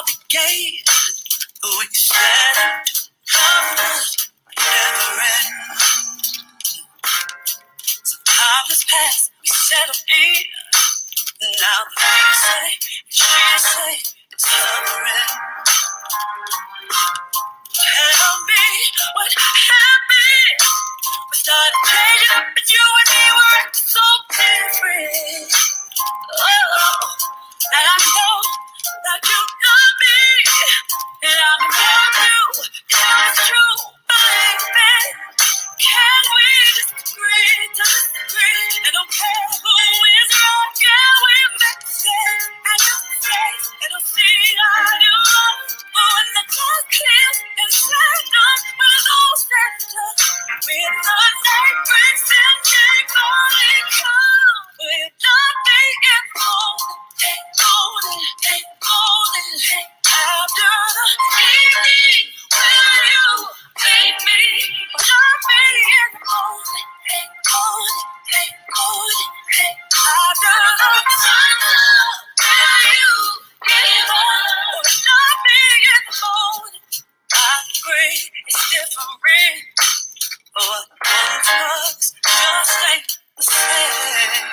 all we gave, but we said love would never end. So time has passed, we settled in. Now they say, she say, it's hovering. Tell me what happened. We started changing up, and you and me were acting so different. Oh, and I know that you love me, and I'm in love with you. It's true, baby. Can we just agree to disagree? And don't care who is wrong, yeah, we make mistakes. And just mistakes, and don't see eye to eye. But when the clock clears, and sad night, when it's all said and done, with the night breaks and day morning come, with nothing in golden, after the evening, will you make me love me in the morning, after the sunset, will you give up, love me in the morning? I agree, it's different, but what once was just ain't the same.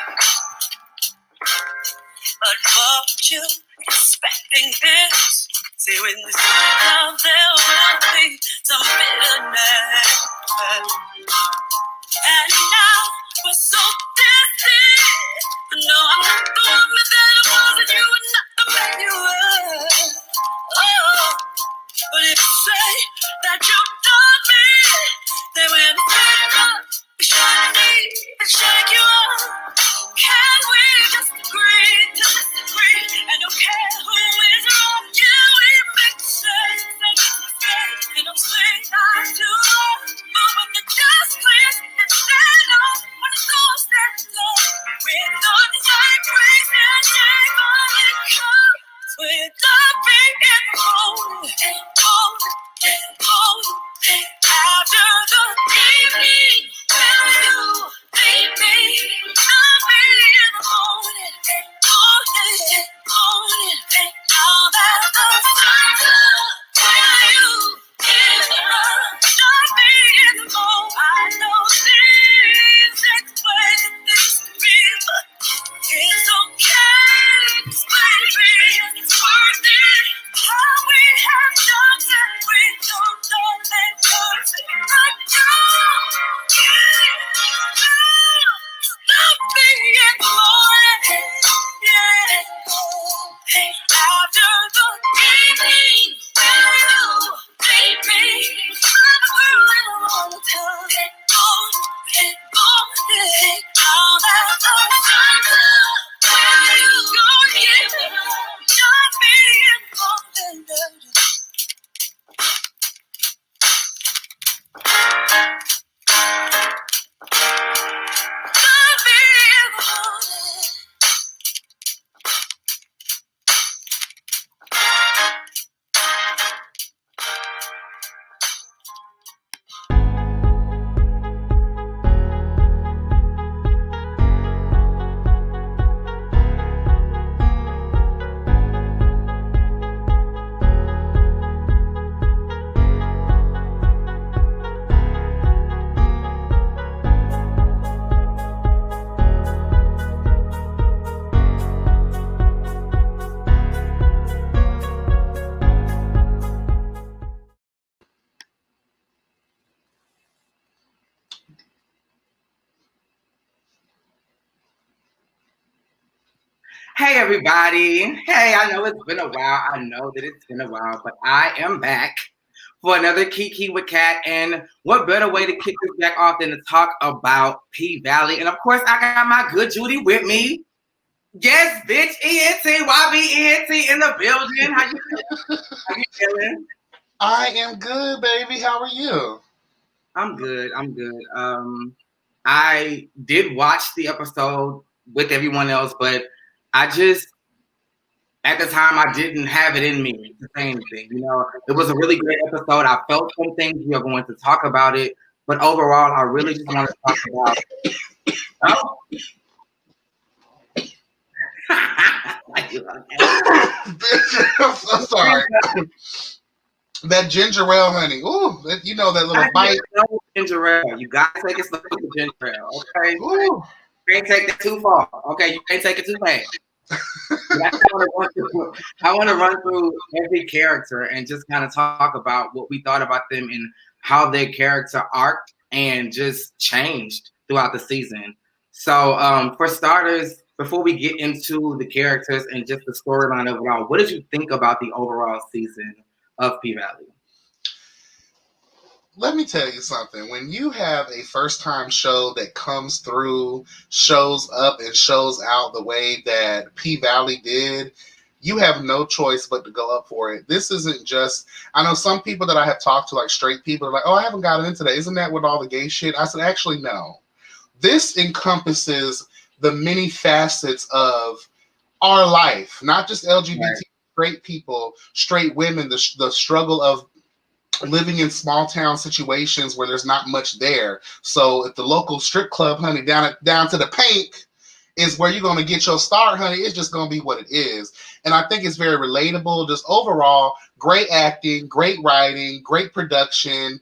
But what you expecting this? See, when this love, there will be some bitterness. And now we're so distant. No, I'm not the woman that I was, and you are not the man you were. Oh, but if you say that you love me, then when it's up, we should need and shake you up. Can we just agree to disagree? And don't care who is wrong, yeah, we make mistakes and mistakes. And don't say not to love, but when the dust clears and stand up, when it's all said and done, with the night breaks and day morning comes, with nothing in the morning, after the evening, will you leave me? Love me in the morning, now that the sun's up, will you give up? Love me in the morning. I know things ain't the way things to be, but it's okay, 'cause baby, it's worth it. How we have done that, we don't know that perfect. I don't give up. Love me in the morning, yeah. After the evening, will you leave me? I'm a girl in a long time. Now that the sun's up, will you go give it up? Love me in the morning. Love me in the morning. Hey, everybody. Hey, I know it's been a while. But I am back for another KiKi with Kat. And what better way to kick this back off than to talk about P-Valley? And of course, I got my good Judy with me. Yes, bitch, ENT, YB ENT in the building. How you feeling? I am good, baby. How are you? I'm good. I did watch the episode with everyone else, but I just, at the time, I didn't have it in me to say anything. You know, it was a really great episode. I felt some things. We are going to talk about it. But overall, I really just want to talk about... Oh. I'm so sorry. That ginger ale, honey. Ooh, you know that little bite. Ginger ale. You gotta take it slow with the ginger ale, okay? Ooh. You can't take it too far, okay? You can't take it too fast. I want to run through every character and just kind of talk about what we thought about them and how their character arc and just changed throughout the season. So, for starters, before we get into the characters and just the storyline overall, what did you think about the overall season of P-Valley? Let me tell you something. When you have a first-time show that comes through, shows up, and shows out the way that P-Valley did, you have no choice but to go up for it. This isn't just, I know some people that I have talked to, like straight people, are like, oh, I haven't gotten into that. Isn't that with all the gay shit? I said, actually, no. This encompasses the many facets of our life, not just LGBT, right. Straight people, straight women, the struggle of living in small town situations where there's not much there. So if the local strip club, honey, down to the Pink is where you're going to get your start, honey, it's just going to be what it is. And I think it's very relatable. Just overall, great acting, great writing, great production.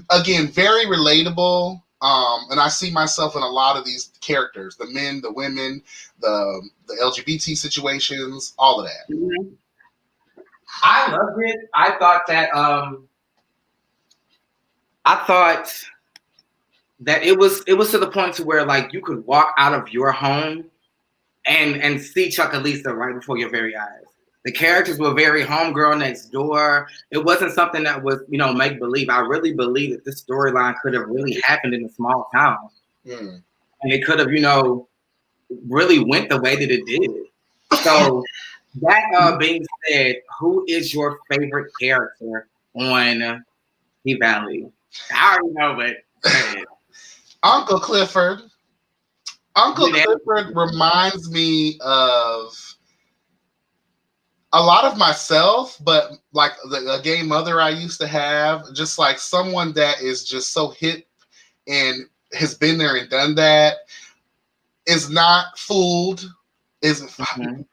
Again, very relatable. And I see myself in a lot of these characters, the men, the women, the LGBT situations, all of that. Mm-hmm. I loved it. I thought that it was to the point to where like you could walk out of your home and see Chuckalisa right before your very eyes. The characters were very homegirl next door. It wasn't something that was, make believe. I really believe that this storyline could have really happened in a small town. And it could have, really went the way that it did. So that being said, who is your favorite character on P-Valley? I already know, but Uncle Clifford. Uncle Clifford reminds me of a lot of myself, but like a gay mother I used to have, just like someone that is just so hip and has been there and done that, is not fooled, is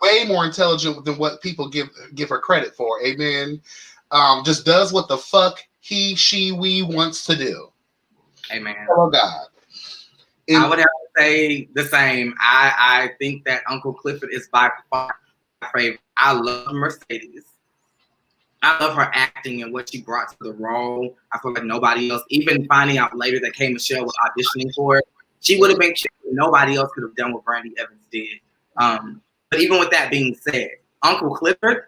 way more intelligent than what people give her credit for. Amen. Just does what the fuck he, she, we wants to do. Amen. Oh God. I would have to say the same. I think that Uncle Clifford is by far my favorite. I love Mercedes. I love her acting and what she brought to the role. I feel like nobody else, even finding out later that K. Michelle was auditioning for it, she would have been shit. Nobody else could have done what Brandy Evans did. But even with that being said, Uncle Clifford,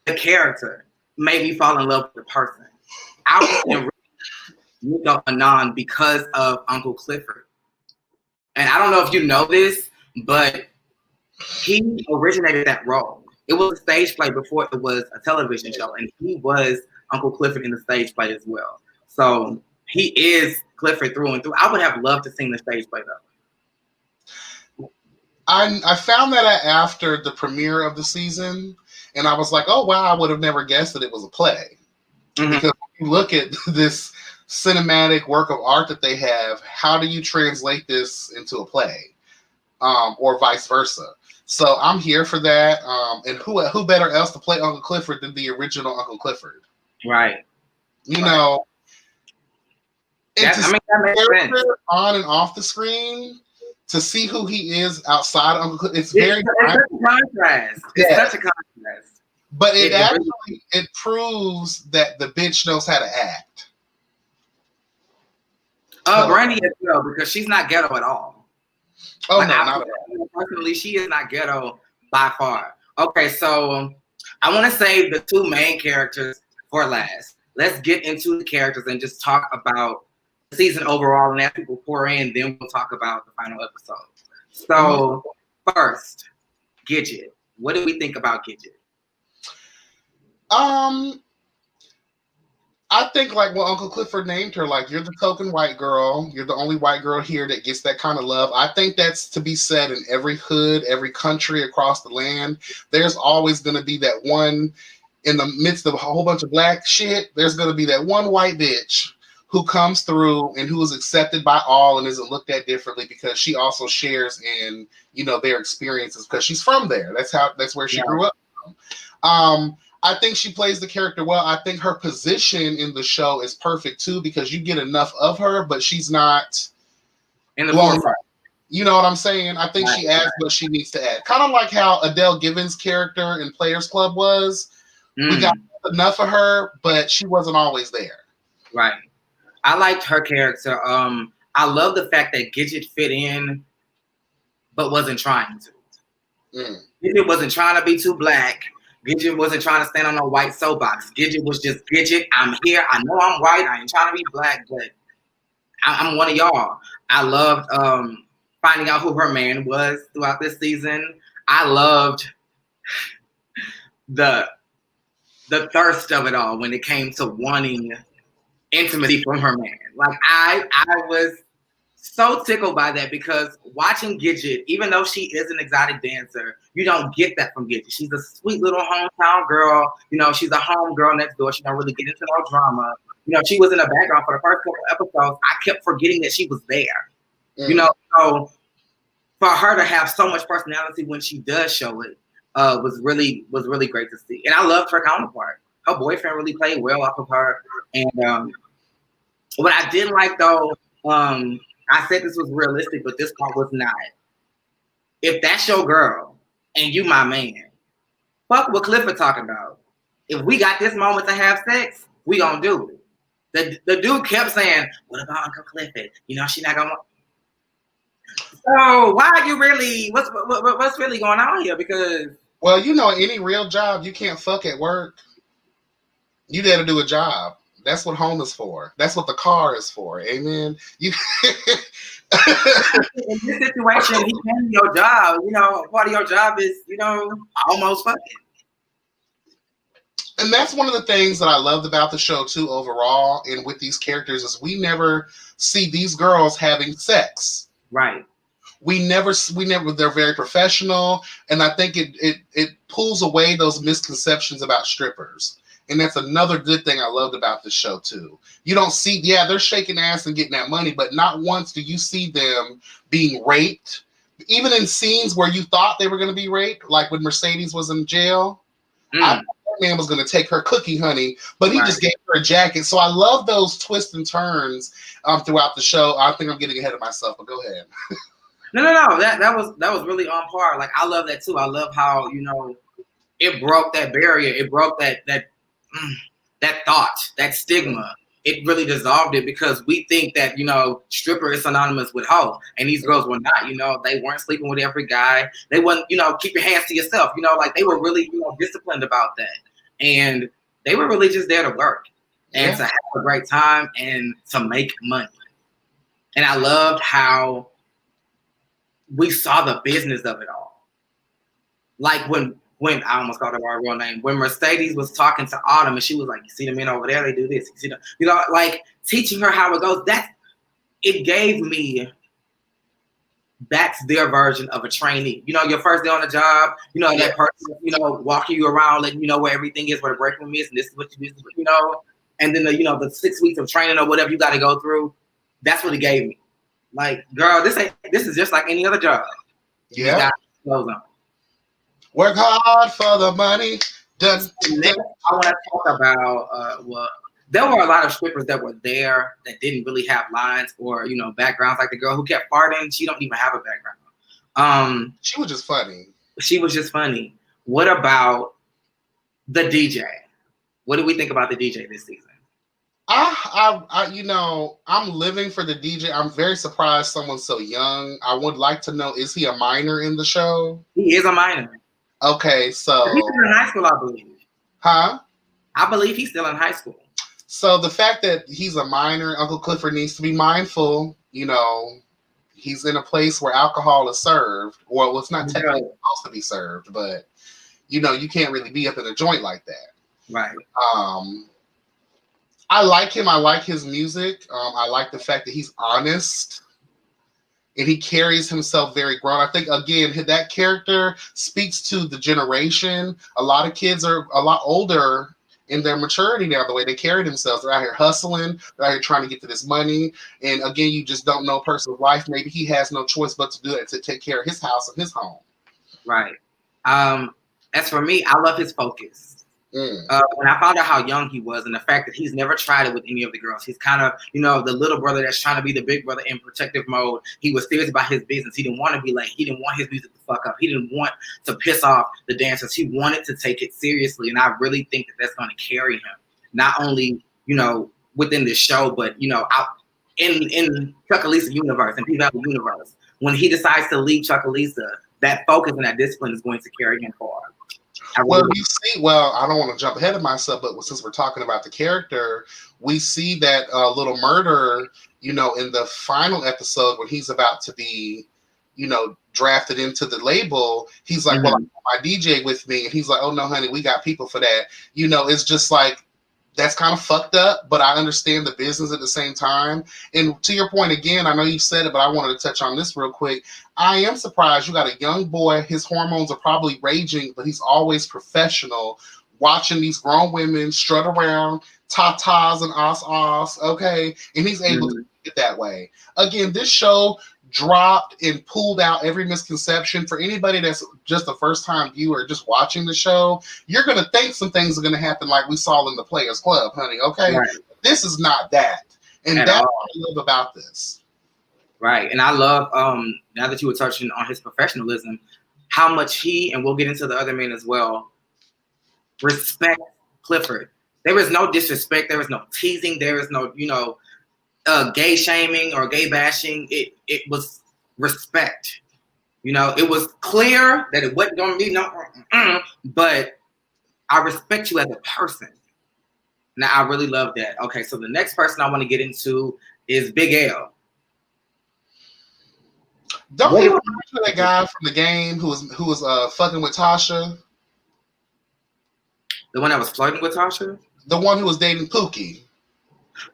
the character, made me fall in love with the person. I was in Anon because of Uncle Clifford. And I don't know if you know this, but he originated that role. It was a stage play before it was a television show, and he was Uncle Clifford in the stage play as well. So he is Clifford through and through. I would have loved to sing the stage play though. I found that out after the premiere of the season, and I was like, oh wow, I would have never guessed that it was a play. Because when you look at this cinematic work of art that they have, how do you translate this into a play? Or vice versa. So I'm here for that. And who better else to play Uncle Clifford than the original Uncle Clifford? Right. That makes sense. On and off the screen, to see who he is outside Uncle Clifford, it's such a contrast. It's such a contrast. But it proves that the bitch knows how to act. Brandy as well, because she's not ghetto at all. Oh, no, not at all. Personally, she is not ghetto by far. Okay, so I want to save the two main characters for last. Let's get into the characters and just talk about the season overall. And as people pour in, then we'll talk about the final episode. So first, Gidget. What do we think about Gidget? I think like what Uncle Clifford named her, like, you're the token white girl. You're the only white girl here that gets that kind of love. I think that's to be said in every hood, every country across the land. There's always going to be that one in the midst of a whole bunch of black shit. There's going to be that one white bitch who comes through and who is accepted by all and isn't looked at differently because she also shares in, you know, their experiences because she's from there. That's where she grew up from. I think she plays the character well. I think her position in the show is perfect too because you get enough of her, but she's not in the forefront. You know what I'm saying? I think she adds what she needs to add. Kind of like how Adele Given's character in Players Club was. We got enough of her, but she wasn't always there. Right. I liked her character. I love the fact that Gidget fit in, but wasn't trying to. Gidget wasn't trying to be too black. Gidget wasn't trying to stand on a white soapbox. Gidget was just Gidget. I'm here. I know I'm white. I ain't trying to be black, but I'm one of y'all. I loved finding out who her man was throughout this season. I loved the thirst of it all when it came to wanting intimacy from her man. Like I was so tickled by that because watching Gidget, even though she is an exotic dancer, you don't get that from Gidget. She's a sweet little hometown girl. You know, she's a home girl next door. She don't really get into no drama. You know, she was in the background for the first couple episodes. I kept forgetting that she was there. You know, so for her to have so much personality when she does show it was really great to see. And I loved her counterpart. Her boyfriend really played well off of her. And what I did like though, I said this was realistic, but this part was not. If that's your girl and you my man, fuck what Clifford talking about. If we got this moment to have sex, we gonna do it. The dude kept saying, "What about Uncle Clifford? You know, she not gonna." So why are you really? What's really going on here? Because well, you know, any real job, you can't fuck at work. You got to do a job. That's what home is for. That's what the car is for. Amen. You. In this situation, he can your job. You know, part of your job is, you know, almost fucking. And that's one of the things that I loved about the show too, overall, and with these characters, is we never see these girls having sex. Right. We never. They're very professional, and I think it pulls away those misconceptions about strippers. And that's another good thing I loved about the show too. You don't see, they're shaking ass and getting that money, but not once do you see them being raped. Even in scenes where you thought they were going to be raped, like when Mercedes was in jail, I thought that man was going to take her cookie honey, but he just gave her a jacket. So I love those twists and turns throughout the show. I think I'm getting ahead of myself, but go ahead. No. That was really on par. Like I love that too. I love how, you know, it broke that barrier. It broke that thought, that stigma. It really dissolved it because we think that, you know, stripper is synonymous with hoe, and these girls were not. You know, they weren't sleeping with every guy. They wasn't, you know, keep your hands to yourself. You know, like they were really, you know, disciplined about that, and they were really just there to work and to have a great time and to make money. And I loved how we saw the business of it all. Like when I almost called her our real name, when Mercedes was talking to Autumn and she was like, "You see the men over there? They do this. You see you know, like teaching her how it goes." It gave me. That's their version of a trainee. You know, your first day on the job. You know, that person, you know, walking you around, letting you know where everything is, where the break room is, and this is what you do. This is what, you know, and then the 6 weeks of training or whatever you got to go through. That's what it gave me. Like, girl, this is just like any other job. Yeah. You got clothes on. Work hard for the money. I want to talk about there were a lot of strippers that were there that didn't really have lines or, you know, backgrounds. Like the girl who kept farting, she don't even have a background. She was just funny. She was just funny. What about the DJ? What do we think about the DJ this season? You know, I'm living for the DJ. I'm very surprised someone's so young. I would like to know, is he a minor in the show? He is a minor. Okay, so he's still in high school, I believe. Huh? I believe he's still in high school. So the fact that he's a minor, Uncle Clifford needs to be mindful. You know, he's in a place where alcohol is served. Well, it's not technically supposed to be served, but you know, you can't really be up in a joint like that. Right. I like him. I like his music. I like the fact that he's honest. And he carries himself very grown. I think, again, that character speaks to the generation. A lot of kids are a lot older in their maturity now, the way they carry themselves. They're out here hustling, they're out here trying to get to this money. And again, you just don't know a person's life. Maybe he has no choice but to do it, to take care of his house and his home. Right. As for me, I love his focus. When I found out how young he was and the fact that he's never tried it with any of the girls, he's kind of, the little brother that's trying to be the big brother in protective mode. He was serious about his business. He didn't want to be late. He didn't want his music to fuck up. He didn't want to piss off the dancers. He wanted to take it seriously. And I really think that that's going to carry him, not only, within the show, but, out in Chuckalisa universe and P-Valley universe. When he decides to leave Chuckalisa, that focus and that discipline is going to carry him far. Well, you see, I don't want to jump ahead of myself, but since we're talking about the character, we see that little murder, in the final episode when he's about to be, drafted into the label. He's like, well, I want my DJ with me. And he's like, oh, no, honey, we got people for that. It's just like, that's kind of fucked up, but I understand the business at the same time. And to your point again, I know you said it, but I wanted to touch on this real quick. I am surprised you got a young boy. His hormones are probably raging, but he's always professional, watching these grown women strut around, tatas and os, okay? And he's able to do it that way. Again, this show dropped and pulled out every misconception. For anybody that's just a first-time viewer just watching the show, you're going to think some things are going to happen like we saw in the Players Club, honey, okay? Right. This is not that. And that's what I love about this. Right. And I love, now that you were touching on his professionalism, how much he, and we'll get into the other men as well, respect Clifford. There was no disrespect. There was no teasing. There was no, gay shaming or gay bashing. It was respect. It was clear that it wasn't going to be but I respect you as a person. Now, I really love that. Okay, so the next person I want to get into is Big L. Don't you remember that guy from the game who was fucking with Tasha? The one that was flirting with Tasha? The one who was dating Pookie.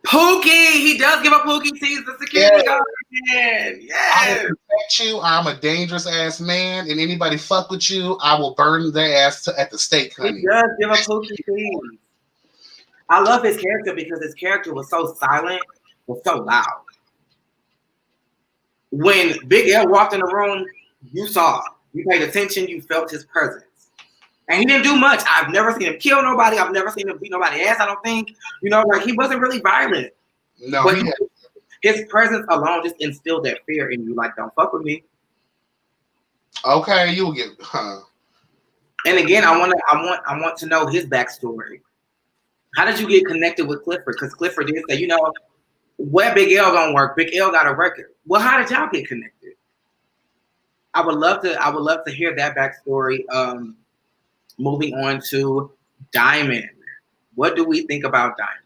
Pookie! He does give up Pookie. He's the security guard. Yes. I will protect you. I'm a dangerous ass man, and anybody fuck with you, I will burn their ass at the stake, honey. He does give up Pookie. I love his character because his character was so silent, but so loud. When Big L walked in the room, you saw, you paid attention, you felt his presence. And he didn't do much. I've never seen him kill nobody. I've never seen him beat nobody's ass, I don't think. He wasn't really violent. No, but his presence alone just instilled that fear in you. Like, don't fuck with me. Okay, you'll get, And again, I want to know his backstory. How did you get connected with Clifford? Because Clifford did say, where Big L gonna work? Big L got a record. Well, how did y'all get connected? I would love to hear that backstory. Moving on to Diamond. What do we think about Diamond?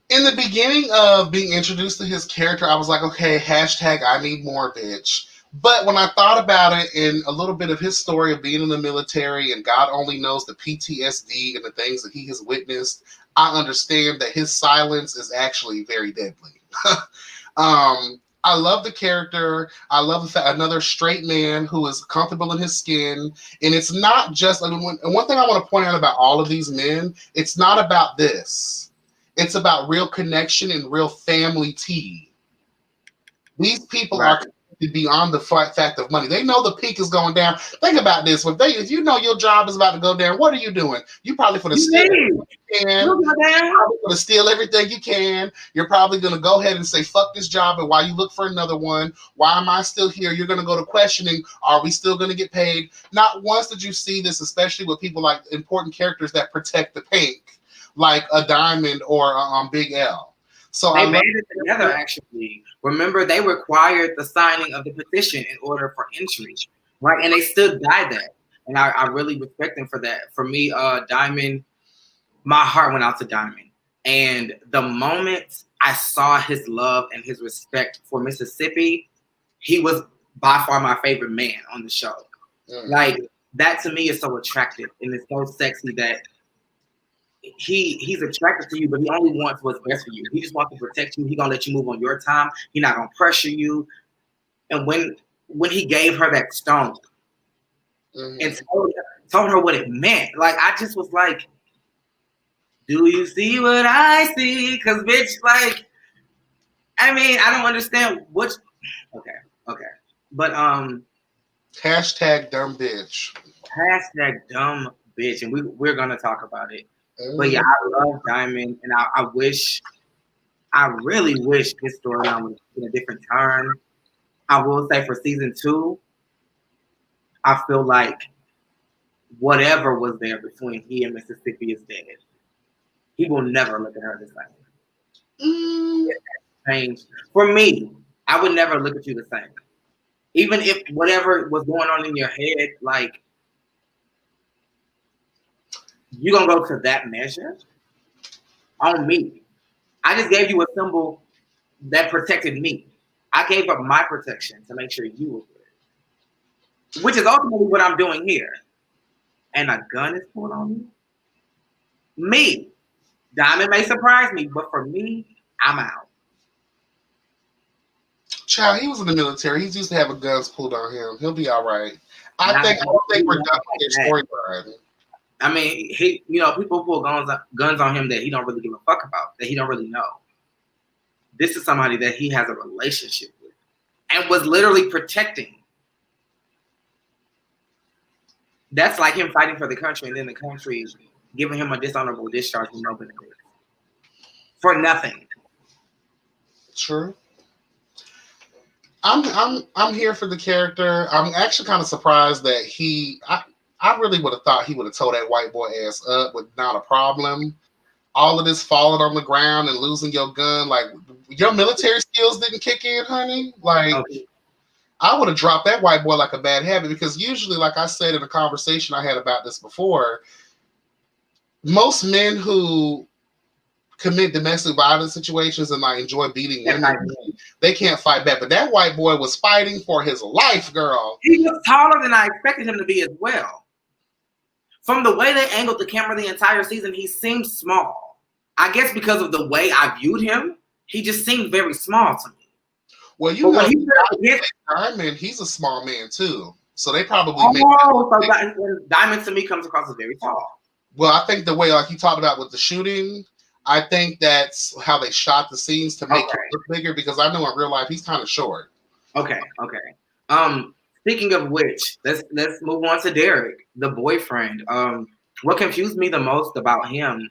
In the beginning of being introduced to his character, I was like, okay, hashtag I need more, bitch. But when I thought about it and a little bit of his story of being in the military and God only knows the PTSD and the things that he has witnessed, I understand that his silence is actually very deadly. I love the character. I love the fact another straight man who is comfortable in his skin. And it's not just, and one thing I want to point out about all of these men, it's not about this. It's about real connection and real family tea. These people are beyond the fact of money. They know the peak is going down. Think about this. If you know your job is about to go down, what are you doing? You probably for the steal everything you can. You're probably going to steal everything you can. You're probably going to go ahead and say, fuck this job, and while you look for another one, why am I still here? You're going to go to questioning, are we still going to get paid? Not once did you see this, especially with people like important characters that protect the pink, like a Diamond or Big L. So they banded together, actually. Remember, they required the signing of the petition in order for entry, right? And they stood by that. And I really respect them for that. For me, Diamond, my heart went out to Diamond. And the moment I saw his love and his respect for Mississippi, he was by far my favorite man on the show. Like, that to me is so attractive and it's so sexy that he's attracted to you, but he only wants what's best for you. He just wants to protect you. He's gonna let you move on your time. He's not gonna pressure you. And when he gave her that stone and told her, told her what it meant. Like, I just was like, do you see what I see? Because, bitch, like, I mean, I don't understand what. Okay. But, Hashtag dumb bitch. hashtag dumb bitch. And we're going to talk about it. Mm-hmm. But yeah, I love Diamond. And I really wish this storyline was in a different turn. I will say for season 2, I feel like whatever was there between he and Mississippi is dead. He will never look at her the same. Mm. It has changed. For me, I would never look at you the same. Even if whatever was going on in your head, like, you're going to go to that measure on me. I just gave you a symbol that protected me. I gave up my protection to make sure you were good. Which is ultimately what I'm doing here. And a gun is pulled on me? Me. Diamond may surprise me, but for me, I'm out. Child, he was in the military. He's used to having guns pulled on him. He'll be all right. I don't think we're done with his storyline. I mean, people pull guns on him that he don't really give a fuck about, that he don't really know. This is somebody that he has a relationship with and was literally protecting. That's like him fighting for the country and then the country giving him a dishonorable discharge with no benefits. For nothing. True. I'm here for the character. I'm actually kind of surprised that I really would have thought he would have towed that white boy ass up with not a problem. All of this falling on the ground and losing your gun, like, your military skills didn't kick in, honey. Like, okay. I would have dropped that white boy like a bad habit, because usually, like I said in a conversation I had about this before, most men who commit domestic violence situations and like enjoy beating women, they can't fight back. But that white boy was fighting for his life, girl. He was taller than I expected him to be as well. From the way they angled the camera the entire season, he seemed small. I guess because of the way I viewed him, he just seemed very small to me. Well, you know, Diamond, he's a small man too. So they probably Diamond to me comes across as very tall. Well, I think the way like you talked about with the shooting, I think that's how they shot the scenes to make him look bigger, because I know in real life he's kind of short. Okay. Speaking of which, let's move on to Derek, the boyfriend. What confused me the most about him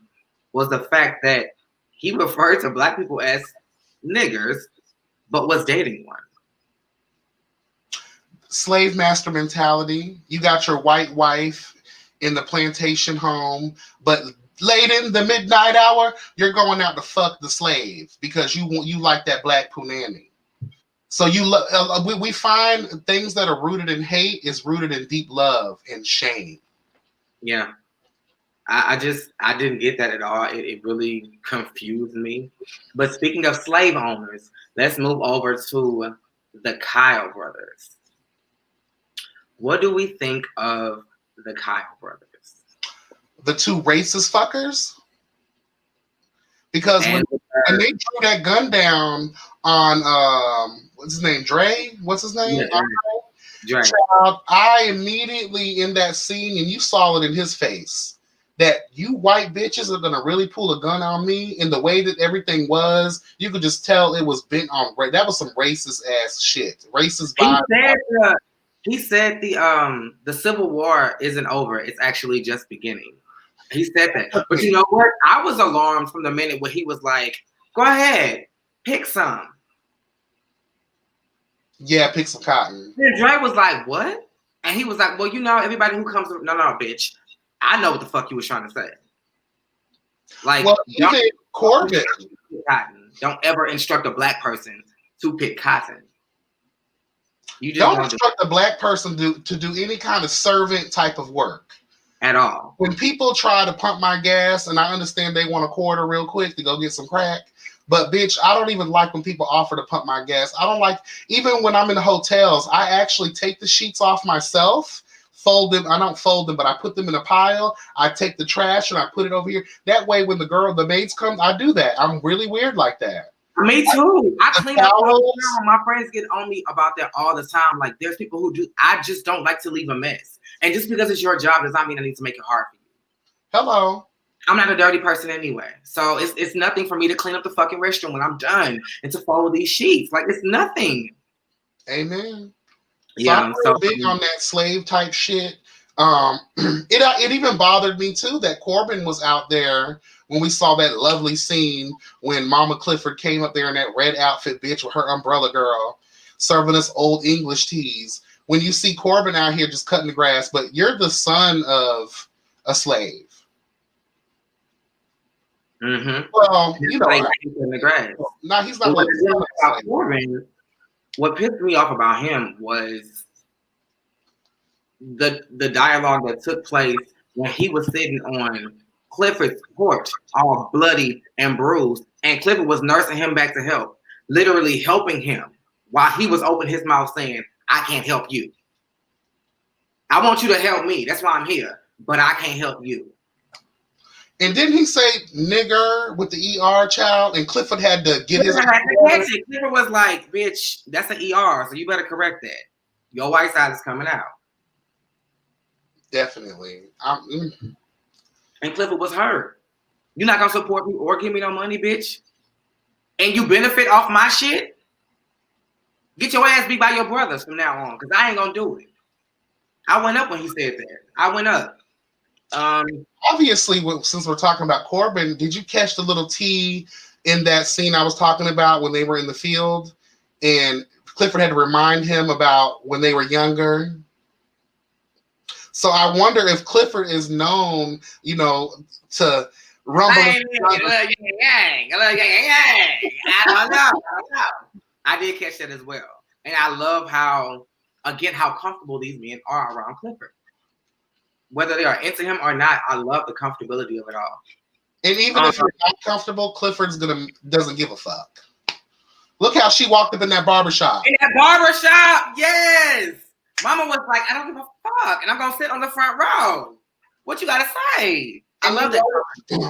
was the fact that he referred to black people as niggers, but was dating one. Slave master mentality. You got your white wife in the plantation home, but late in the midnight hour, you're going out to fuck the slave because you like that black punani. So we find things that are rooted in hate is rooted in deep love and shame. Yeah. I didn't get that at all. It really confused me. But speaking of slave owners, let's move over to the Kyle brothers. What do we think of the Kyle brothers? The two racist fuckers? Because when they threw that gun down on what's his name? Dre? What's his name? Yeah, Dre. Child, I immediately in that scene, and you saw it in his face, that you white bitches are gonna really pull a gun on me. In the way that everything was, you could just tell it was bent on. That was some racist ass shit. Racist vibe. He said the Civil War isn't over. It's actually just beginning. He said that. But you know what? I was alarmed from the minute when he was like, go ahead, pick some. Yeah, pick some cotton. And Dre was like, what? And he was like, well, everybody who comes, no, bitch. I know what the fuck you was trying to say. Like, well, even Corbin. Cotton. Don't ever instruct a black person to pick cotton. You just don't instruct a black person to do any kind of servant type of work. At all. When people try to pump my gas, and I understand they want a quarter real quick to go get some crack, but bitch, I don't even like when people offer to pump my gas. I don't like, even when I'm in the hotels, I actually take the sheets off myself, fold them. I don't fold them, but I put them in a pile. I take the trash and I put it over here. That way, when the maids come, I do that. I'm really weird like that. Me too. I clean up all the towels. time. My friends get on me about that all the time. Like, there's people who do. I just don't like to leave a mess. And just because it's your job does not mean I need to make it hard for you. Hello. I'm not a dirty person anyway. So it's nothing for me to clean up the fucking restroom when I'm done and to fold these sheets. Like, it's nothing. Amen. Yeah, I'm real big on that slave type shit. It even bothered me too that Corbin was out there when we saw that lovely scene when Mama Clifford came up there in that red outfit, bitch, with her umbrella girl, serving us old English teas. When you see Corbin out here just cutting the grass, but you're the son of a slave. Mm-hmm. Well, you know, in the grass. no, he's not. Corbin, what pissed me off about him was the dialogue that took place when he was sitting on Clifford's porch, all bloody and bruised, and Clifford was nursing him back to health, literally helping him while he was opening his mouth saying, "I can't help you. I want you to help me. That's why I'm here, but I can't help you." And didn't he say nigger with the ER child? And Clifford had to get his. Clifford was like, "Bitch, that's an ER, so you better correct that. Your white side is coming out." Definitely. And Clifford was hurt. You're not gonna support me or give me no money, bitch. And you benefit off my shit? Get your ass beat by your brothers from now on, because I ain't gonna do it. I went up when he said that. I went up. Obviously, since we're talking about Corbin, did you catch the little tea in that scene I was talking about when they were in the field? And Clifford had to remind him about when they were younger. So I wonder if Clifford is known, you know, to rumble. I don't know. I did catch that as well. And I love how comfortable these men are around Clifford. Whether they are into him or not, I love the comfortability of it all. And even if you're not comfortable, Clifford's doesn't give a fuck. Look how she walked up in that barbershop. In that barbershop, yes. Mama was like, "I don't give a fuck, and I'm gonna sit on the front row." What you gotta say? I love that.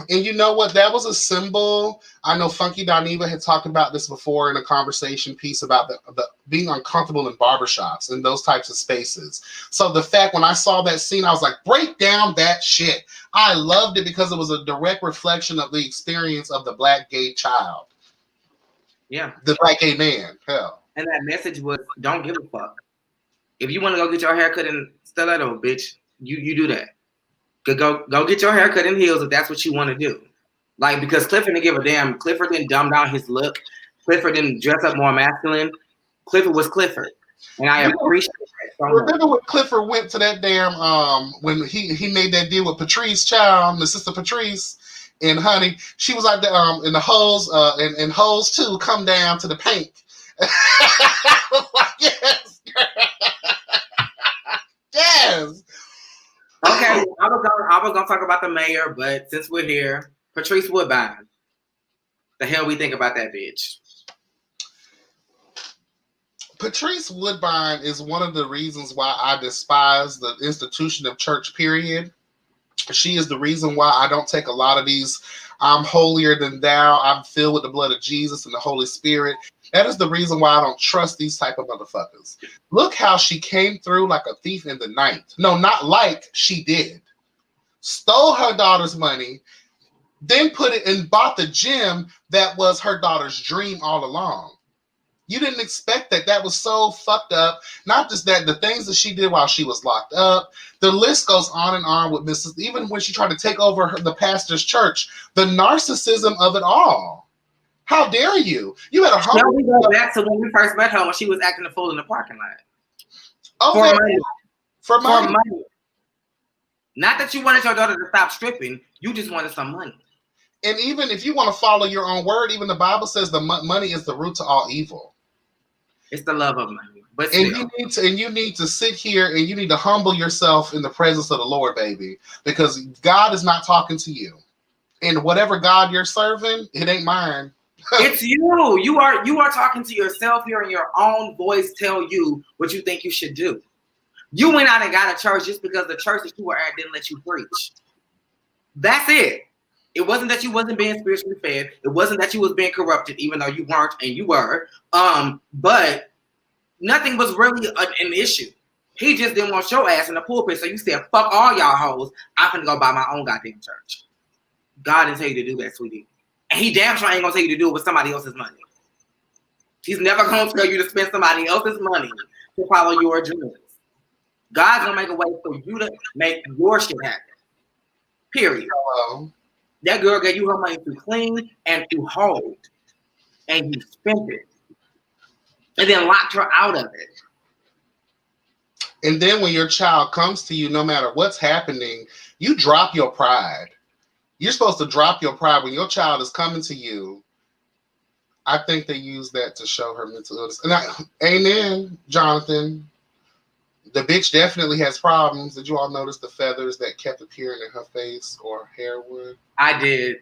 And you know what? That was a symbol. I know Funky Doniva had talked about this before in a conversation piece about the being uncomfortable in barbershops and those types of spaces. So the fact when I saw that scene, I was like, break down that shit. I loved it because it was a direct reflection of the experience of the black gay child. Yeah. The black gay man. Hell. And that message was, don't give a fuck. If you want to go get your haircut in stiletto, bitch, you do that. Go get your haircut in heels if that's what you want to do. Like, because Clifford didn't give a damn. Clifford didn't dumb down his look. Clifford didn't dress up more masculine. Clifford was Clifford. And I appreciate that so much. Remember when Clifford went to that damn when he made that deal with Patrice Child, the sister Patrice, and honey, she was like in the hose and hose too come down to the paint. Yes. Yes. Okay, I was gonna talk about the mayor, but since we're here, Patrice Woodbine. The hell we think about that bitch? Patrice Woodbine is one of the reasons why I despise the institution of church, period. She is the reason why I don't take a lot of these "I'm holier than thou, I'm filled with the blood of Jesus and the Holy Spirit." That is the reason why I don't trust these type of motherfuckers. Look how she came through like a thief in the night. No, not like she did. Stole her daughter's money, then put it and bought the gym that was her daughter's dream all along. You didn't expect that. That was so fucked up. Not just that, the things that she did while she was locked up. The list goes on and on with Mrs. Even when she tried to take over the pastor's church, the narcissism of it all. How dare you? You had a Shall we go back to when we first met her when she was acting a fool in the parking lot? Okay. For money. Not that you wanted your daughter to stop stripping. You just wanted some money. And even if you want to follow your own word, even the Bible says the money is the root to all evil. It's the love of money. But you need to sit here and you need to humble yourself in the presence of the Lord, baby, because God is not talking to you. And whatever God you're serving, it ain't mine. It's you. You are talking to yourself, hearing your own voice tell you what you think you should do. You went out and got a church just because the church that you were at didn't let you preach. That's it. It wasn't that you wasn't being spiritually fed. It wasn't that you was being corrupted, even though you weren't and you were. But nothing was really an issue. He just didn't want your ass in the pulpit, so you said, fuck all y'all hoes. I'm finna go buy my own goddamn church. God didn't tell you to do that, sweetie. And he damn sure ain't gonna tell you to do it with somebody else's money. He's never gonna tell you to spend somebody else's money to follow your dreams. God's gonna make a way for you to make your shit happen. Period. Hello. That girl gave you her money to clean and to hold. And you spent it. And then locked her out of it. And then when your child comes to you, no matter what's happening, you drop your pride. You're supposed to drop your pride when your child is coming to you. I think they use that to show her mental illness. And amen, Jonathan. The bitch definitely has problems. Did you all notice the feathers that kept appearing in her face or hair would? I did.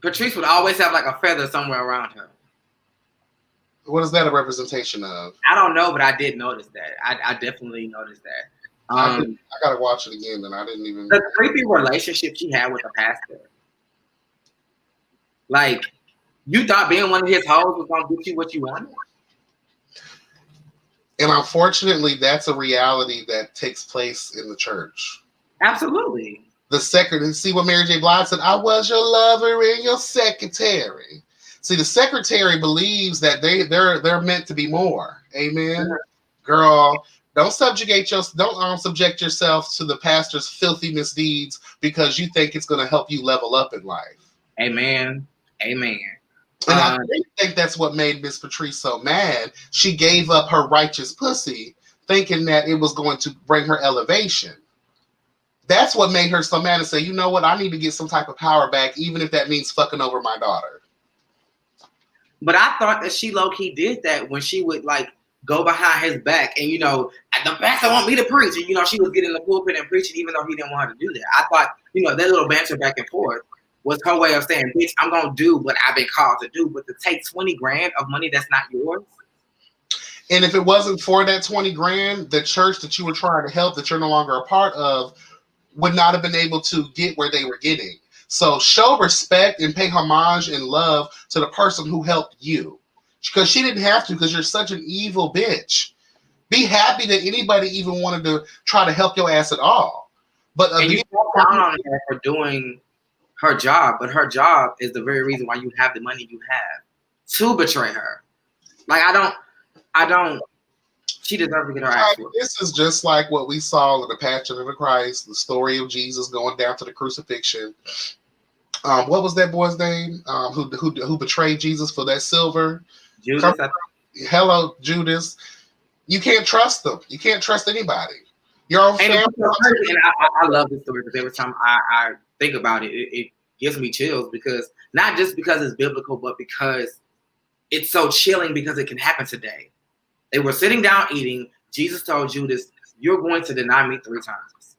Patrice would always have like a feather somewhere around her. What is that a representation of? I don't know, but I did notice that. I definitely noticed that. I gotta watch it again, and I didn't even. The creepy relationship she had with the pastor. Like, you thought being one of his hoes was gonna get you what you wanted? And unfortunately, that's a reality that takes place in the church. Absolutely. The secretary, see what Mary J. Blige said? I was your lover and your secretary. See, the secretary believes that they're meant to be more. Amen. Yeah. Girl, don't subject yourself to the pastor's filthy misdeeds because you think it's going to help you level up in life. Amen. Amen. And I think that's what made Miss Patrice so mad. She gave up her righteous pussy thinking that it was going to bring her elevation. That's what made her so mad and say, you know what, I need to get some type of power back, even if that means fucking over my daughter. But I thought that she low-key did that when she would like go behind his back and, the pastor want me to preach. And, she was getting in the pulpit and preaching even though he didn't want her to do that. I thought, that little banter back and forth was her way of saying, bitch, I'm going to do what I've been called to do. But to take 20 grand of money that's not yours. And if it wasn't for that 20 grand, the church that you were trying to help that you're no longer a part of would not have been able to get where they were getting. So show respect and pay homage and love to the person who helped you. Because she didn't have to, because you're such an evil bitch. Be happy that anybody even wanted to try to help your ass at all. But and you talk down on her for doing her job, but her job is the very reason why you have the money you have to betray her. Like I don't. She deserves to get her ass whooped. This is just like what we saw in the Passion of the Christ, the story of Jesus going down to the crucifixion. What was that boy's name? Who betrayed Jesus for that silver? Judas. Hello, Judas. You can't trust them. You can't trust anybody. Your own family. And I love this story because every time I think about it, it gives me chills because not just because it's biblical, but because it's so chilling because it can happen today. They were sitting down eating. Jesus told Judas, you're going to deny me 3 times.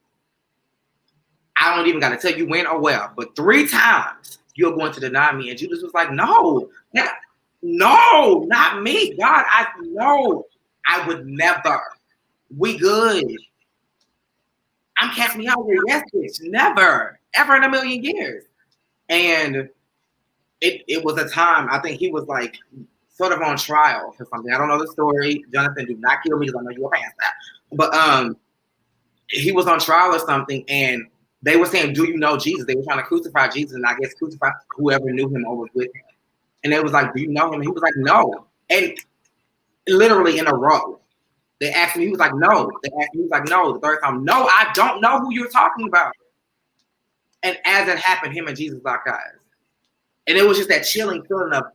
I don't even got to tell you when or where, but 3 times you're going to deny me. And Judas was like, no, not me. God, I would never. We good. I'm casting me out here. Yes, bitch. Never. Ever in a million years. And it was a time, I think he was like sort of on trial for something. I don't know the story. Jonathan, do not kill me because I know you were past that. But he was on trial or something, and they were saying, do you know Jesus? They were trying to crucify Jesus, and I guess crucify whoever knew him or was with him. And they was like, do you know him? And he was like, no. And literally in a row. They asked him, he was like, no. They asked him, he was like, no. The third time, no, I don't know who you're talking about. And as it happened, him and Jesus locked eyes. And it was just that chilling feeling of,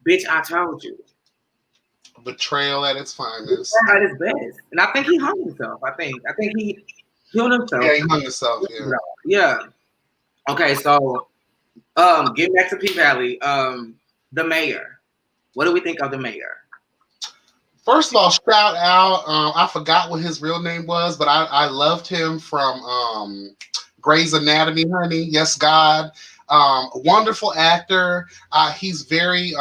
bitch, I told you. Betrayal at its finest. At its best. And I think he hung himself. I think he killed himself. Yeah, he hung himself, yeah. Yeah. Okay, so getting back to P-Valley, the mayor. What do we think of the mayor? First of all, shout out. I forgot what his real name was, but I loved him from Grey's Anatomy, honey. Yes, God. Wonderful actor. He's very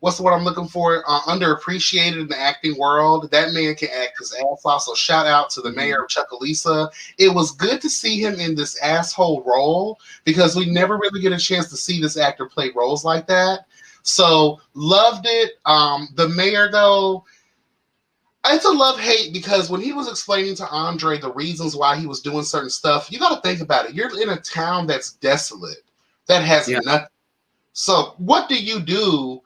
what's the word I'm looking for? Underappreciated in the acting world. That man can act his ass off. So shout out to the mayor of Chuckalissa. It was good to see him in this asshole role because we never really get a chance to see this actor play roles like that. So loved it. The mayor though, it's a love-hate because when he was explaining to Andre the reasons why he was doing certain stuff, you got to think about it. You're in a town that's desolate, that has nothing. So what do you do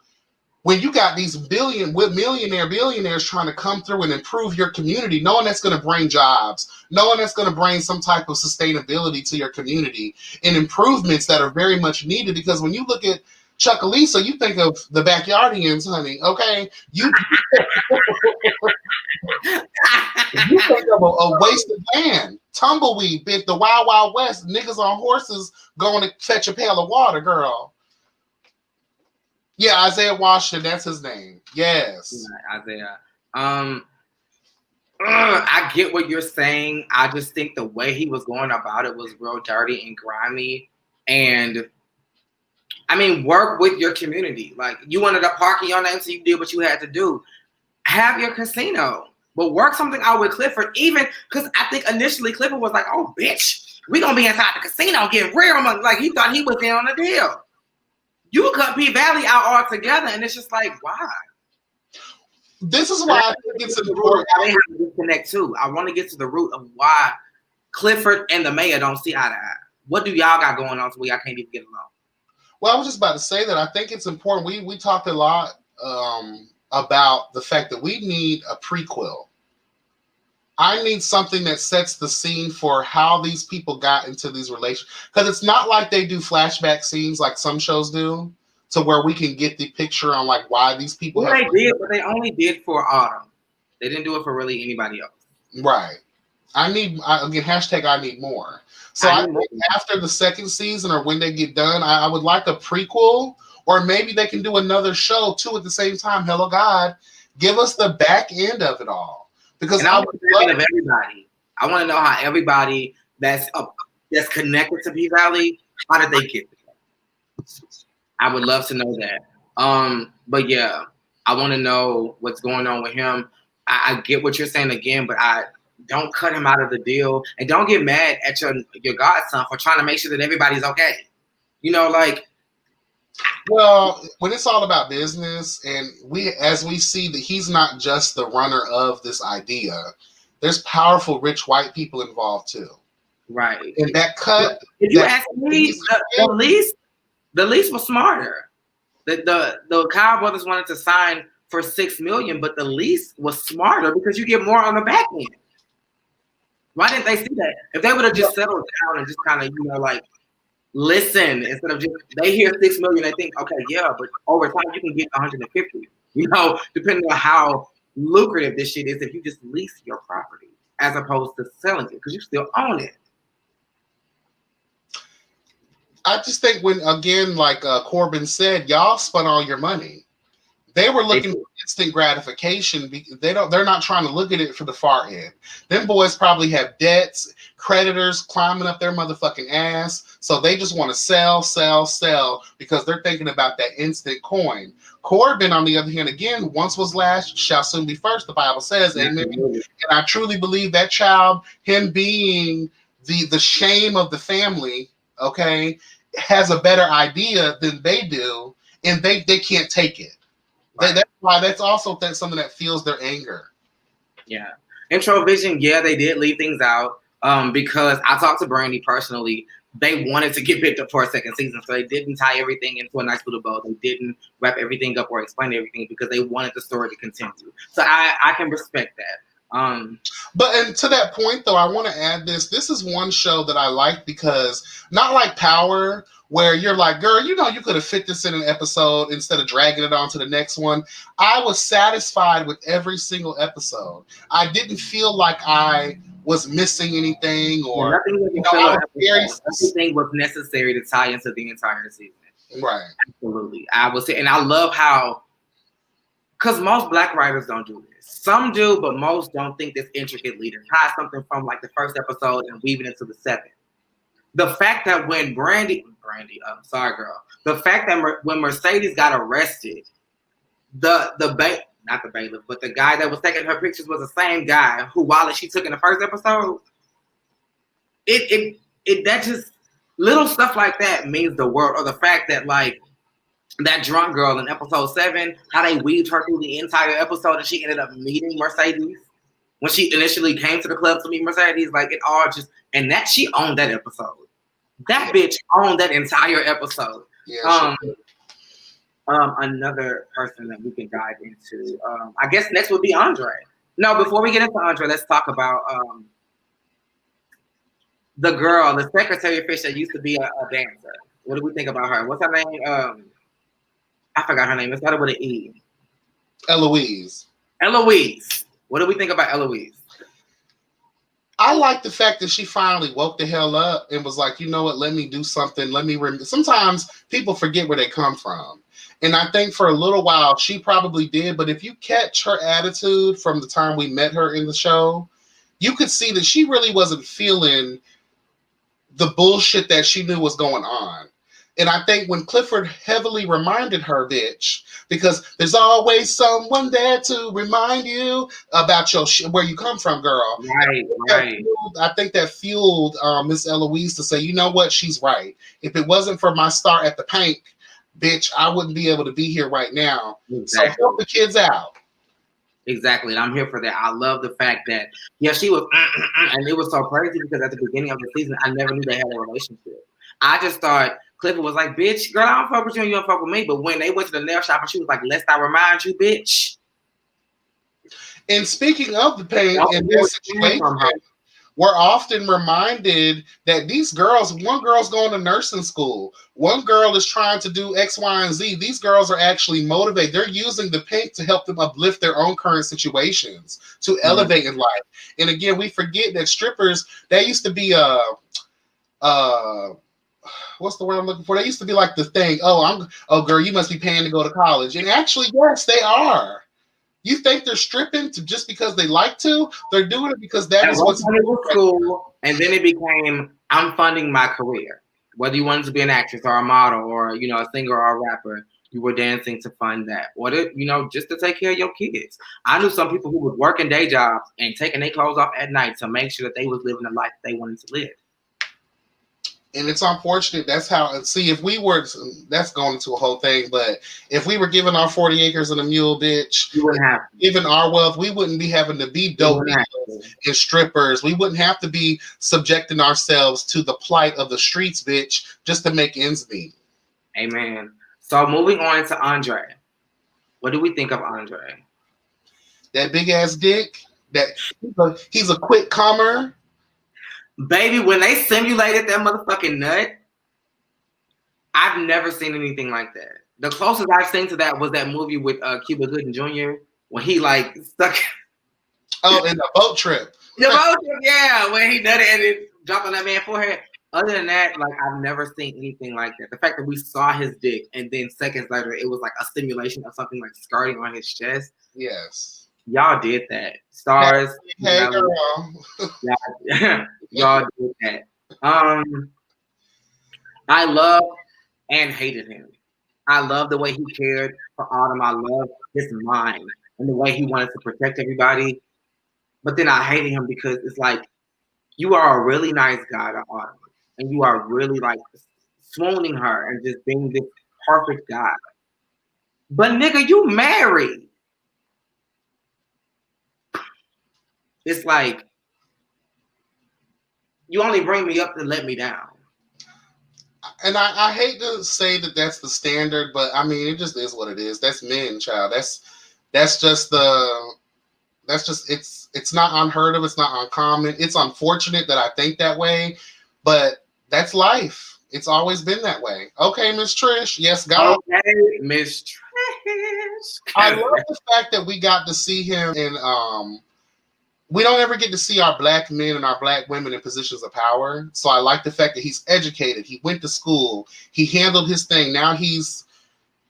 when you got these billionaires trying to come through and improve your community, knowing that's going to bring jobs, knowing that's going to bring some type of sustainability to your community and improvements that are very much needed? Because when you look at Chuckalissa, you think of the Backyardians, honey, okay? You think of a wasted land, tumbleweed, bitch, the Wild Wild West, niggas on horses going to fetch a pail of water, girl. Yeah, Isaiah Washington, that's his name. Yes. Isaiah. I get what you're saying. I just think the way he was going about it was real dirty and grimy. And I mean, work with your community. Like, you wanted a park in your name, so you did what you had to do. Have your casino. But work something out with Clifford, even because I think initially Clifford was like, oh, bitch, we're going to be inside the casino getting real money. Like, he thought he was in on the deal. You cut P Valley out altogether, and it's just like, why? This is why I think it's important. I have to disconnect too. I want to get to the root of why Clifford and the mayor don't see eye to eye. What do y'all got going on so y'all can't even get along? Well, I was just about to say that I think it's important. We talked a lot about the fact that we need a prequel. I need something that sets the scene for how these people got into these relations. Because it's not like they do flashback scenes like some shows do, to where we can get the picture on like why these people well, they did, but they only did for Autumn. They didn't do it for really anybody else. Right. Again, hashtag I need more. So I think after the second season or when they get done, I would like a prequel, or maybe they can do another show too at the same time. Hello, God. Give us the back end of it all. Because I want to know everybody. I want to know how everybody that's connected to P Valley, how did they get there? I would love to know that. But yeah, I want to know what's going on with him. I get what you're saying again, but I don't cut him out of the deal, and don't get mad at your godson for trying to make sure that everybody's okay. You know, like. Well, when it's all about business, and as we see that he's not just the runner of this idea, there's powerful, rich white people involved too. Right. And that cut. If you ask me, the lease was smarter. The Kyle brothers wanted to sign for $6 million, but the lease was smarter because you get more on the back end. Why didn't they see that? If they would have just settled down and just kind of, like, listen, instead of just, they hear $6 million, they think, okay, yeah, but over time you can get 150, depending on how lucrative this shit is if you just lease your property as opposed to selling it, because you still own it. I just think when, again, like Corbin said, y'all spent all your money. They were looking for instant gratification. They're not trying to look at it for the far end. Them boys probably have debts, creditors climbing up their motherfucking ass. So they just want to sell because they're thinking about that instant coin. Corbin, on the other hand, again, once was last, shall soon be first, the Bible says. Amen. And I truly believe that child, him being the shame of the family, okay, has a better idea than they do, and they can't take it. Right. That's why that's something that fuels their anger. Yeah. Introvision, yeah, they did leave things out because I talked to Brandy personally. They wanted to get picked up for a second season, so they didn't tie everything into a nice little bow. They didn't wrap everything up or explain everything because they wanted the story to continue. So I can respect that. But to that point, though, I want to add this. This is one show that I like because not like Power, where you're like, girl, you could have fit this in an episode instead of dragging it on to the next one. I was satisfied with every single episode. I didn't feel like I was missing anything or everything was necessary to tie into the entire season. Right. Absolutely. I will say, and I love how, because most Black writers don't do this. Some do, but most don't think this intricately to tie something from like the first episode and weave it into the seventh. The fact that when the fact that when Mercedes got arrested, not the bailiff, but the guy that was taking her pictures was the same guy who wallet she took in the first episode. It that just little stuff like that means the world. Or the fact that like that drunk girl in episode 7, how they weaved her through the entire episode and she ended up meeting Mercedes when she initially came to the club to meet Mercedes. Like it all just, and that she owned that episode. That bitch owned that entire episode. Yeah. Another person that we can dive into. I guess next would be Andre. No, before we get into Andre, let's talk about the girl, the Secretary of Fish that used to be a dancer. What do we think about her? What's her name? I forgot her name. It started with an E. Eloise. Eloise. What do we think about Eloise? I like the fact that she finally woke the hell up and was like, you know what, let me do something. Sometimes people forget where they come from. And I think for a little while she probably did. But if you catch her attitude from the time we met her in the show, you could see that she really wasn't feeling the bullshit that she knew was going on. And I think when Clifford heavily reminded her, bitch, because there's always someone there to remind you about your where you come from, girl. Right. I think that fueled Miss Eloise to say, you know what, she's right. If it wasn't for my star at the Pink, bitch, I wouldn't be able to be here right now. Exactly. So help the kids out. Exactly, and I'm here for that. I love the fact that, yeah, she was, and it was so crazy because at the beginning of the season, I never knew they had a relationship. I just thought Clifford was like, bitch, girl, I don't fuck with you and you don't fuck with me. But when they went to the nail shop and she was like, lest I remind you, bitch. And speaking of the pain in this situation, we're often reminded that these girls, one girl's going to nursing school. One girl is trying to do X, Y, and Z. These girls are actually motivated. They're using the Pink to help them uplift their own current situations, to elevate in life. And again, we forget that strippers, they used to be what's the word I'm looking for? They used to be like the thing. Oh, girl, you must be paying to go to college. And actually, yes, they are. You think they're stripping just because they like to? They're doing it because that is what's school. And then it became, I'm funding my career. Whether you wanted to be an actress or a model or, you know, a singer or a rapper, you were dancing to fund that. Or, just to take care of your kids. I knew some people who was working day jobs and taking their clothes off at night to make sure that they was living the life they wanted to live. And it's unfortunate. That's how. See, if we were, that's going into a whole thing. But if we were given our 40 acres and a mule, bitch, given our wealth, we wouldn't be having to be dope and strippers. We wouldn't have to be subjecting ourselves to the plight of the streets, bitch, just to make ends meet. Amen. So moving on to Andre. What do we think of Andre? That big ass dick. That he's a quick comer. Baby, when they simulated that motherfucking nut, I've never seen anything like that. The closest I've seen to that was that movie with Cuba Gooding Jr. when he like stuck. Oh, in the boat trip. The boat trip, yeah, when he nutted and it dropped on that man's forehead. Other than that, like I've never seen anything like that. The fact that we saw his dick and then seconds later it was like a simulation of something like skirting on his chest. Yes. Y'all did that. Stars. Hey girl. Y'all did that. I love and hated him. I love the way he cared for Autumn. I love his mind and the way he wanted to protect everybody. But then I hated him because it's like, you are a really nice guy to Autumn. And you are really like swooning her and just being this perfect guy. But nigga, you married. It's like, you only bring me up to let me down. And I hate to say that that's the standard, but I mean, it just is what it is. That's men, child. It's not unheard of. It's not uncommon. It's unfortunate that I think that way, but that's life. It's always been that way. Okay, Miss Trish. Yes, God. Okay, Miss Trish. I love the fact that we got to see him in we don't ever get to see our black men and our black women in positions of power. So I like the fact that he's educated. He went to school. He handled his thing. Now he's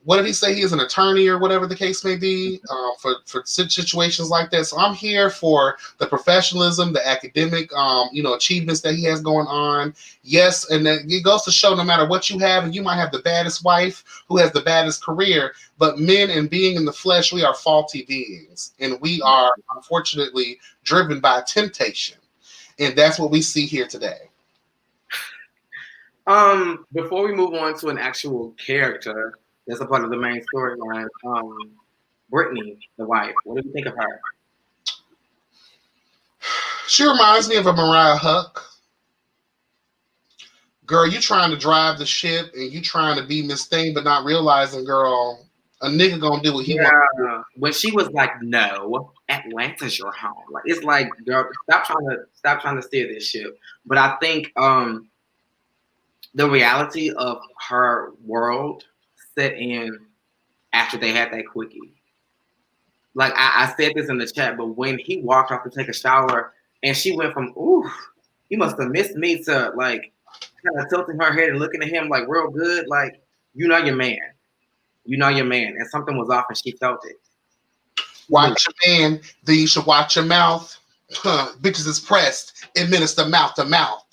what did he say? He is an attorney or whatever the case may be for situations like that. So I'm here for the professionalism, the academic, achievements that he has going on. Yes, and then it goes to show no matter what you have, and you might have the baddest wife who has the baddest career, but men and being in the flesh, we are faulty beings, and we are unfortunately driven by temptation, and that's what we see here today. Before we move on to an actual character that's a part of the main storyline, Brittany, the wife, what do you think of her? She reminds me of a Mariah Huck. Girl, you trying to drive the ship and you trying to be Miss Thing, but not realizing, girl, a nigga gonna do what he wants. When she was like, "No, Atlanta's your home," like it's like, girl, stop trying to steer this ship. But I think the reality of her world set in after they had that quickie. Like I said this in the chat, but when he walked off to take a shower and she went from "ooh, you must have missed me" to like kind of tilting her head and looking at him like real good, like you know your man. You know your man, and something was off, and she felt it. Watch your man, then you should watch your mouth. Bitches is pressed, administer mouth to mouth.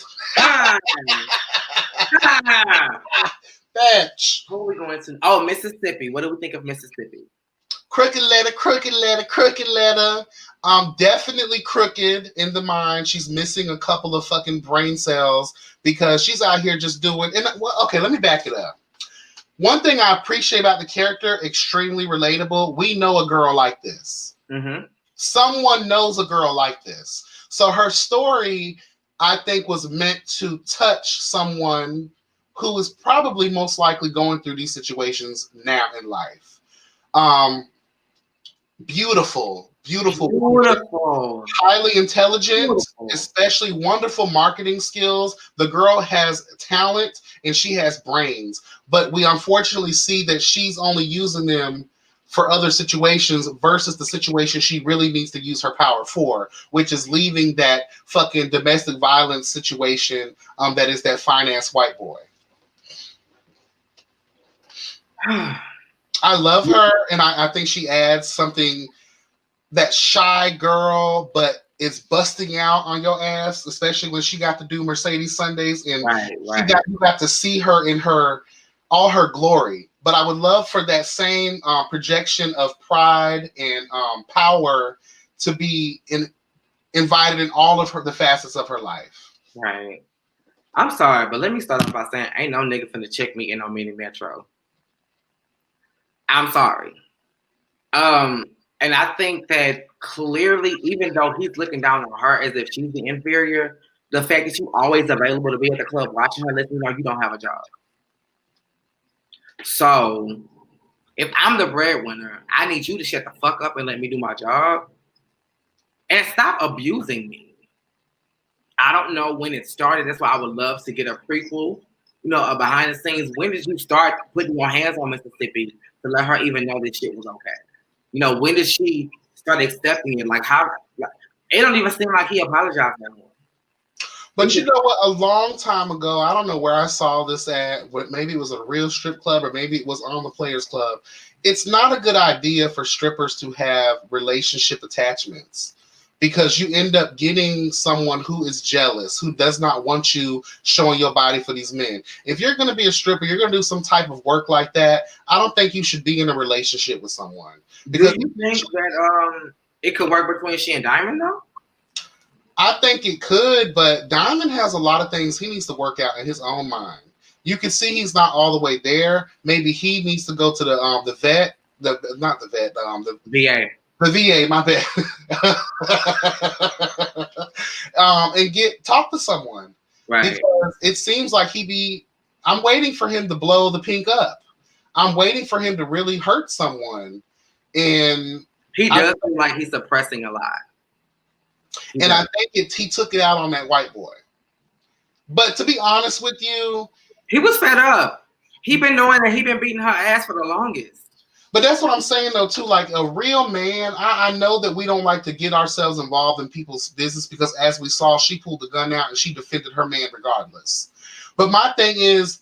Bitch. Who are we going to? Oh, Mississippi. What do we think of Mississippi? Crooked letter, crooked letter, crooked letter. Definitely crooked in the mind. She's missing a couple of fucking brain cells because she's out here just doing. And well, okay, let me back it up. One thing I appreciate about the character, extremely relatable. We know a girl like this. Mm-hmm. Someone knows a girl like this. So her story, I think, was meant to touch someone who is probably most likely going through these situations now in life. Beautiful. Highly intelligent, especially wonderful marketing skills. The girl has talent and she has brains, but we unfortunately see that she's only using them for other situations versus the situation she really needs to use her power for, which is leaving that fucking domestic violence situation that is that finance white boy. I love her, and I think she adds something. That shy girl, but is busting out on your ass, especially when she got to do Mercedes Sundays, and you got to see her in all her glory. But I would love for that same projection of pride and power to be invited in all of the facets of her life. Right. I'm sorry, but let me start off by saying, ain't no nigga finna check me in on Mini Metro. I'm sorry. And I think that clearly, even though he's looking down on her as if she's the inferior, the fact that you're always available to be at the club watching her, letting you know you don't have a job. So, if I'm the breadwinner, I need you to shut the fuck up and let me do my job. And stop abusing me. I don't know when it started. That's why I would love to get a prequel, a behind the scenes. When did you start putting your hands on Mississippi to let her even know this shit was okay? When did she start accepting it? Like, how? It don't even seem like he apologized anymore. But you know what? A long time ago, I don't know where I saw this at. Maybe it was a real strip club, or maybe it was on the Players Club. It's not a good idea for strippers to have relationship attachments because you end up getting someone who is jealous, who does not want you showing your body for these men. If you're going to be a stripper, you're going to do some type of work like that. I don't think you should be in a relationship with someone. Because do you think that it could work between she and Diamond, though? I think it could, but Diamond has a lot of things he needs to work out in his own mind. You can see he's not all the way there. Maybe he needs to go to the vet, the VA. The VA, my bad. And talk to someone. Right. Because it seems like I'm waiting for him to blow the pink up. I'm waiting for him to really hurt someone. And he does feel like he's suppressing a lot. I think he took it out on that white boy. But to be honest with you, he was fed up. He been knowing that he been beating her ass for the longest. But that's what I'm saying, though, too. Like, a real man, I know that we don't like to get ourselves involved in people's business because, as we saw, she pulled the gun out and she defended her man regardless. But my thing is,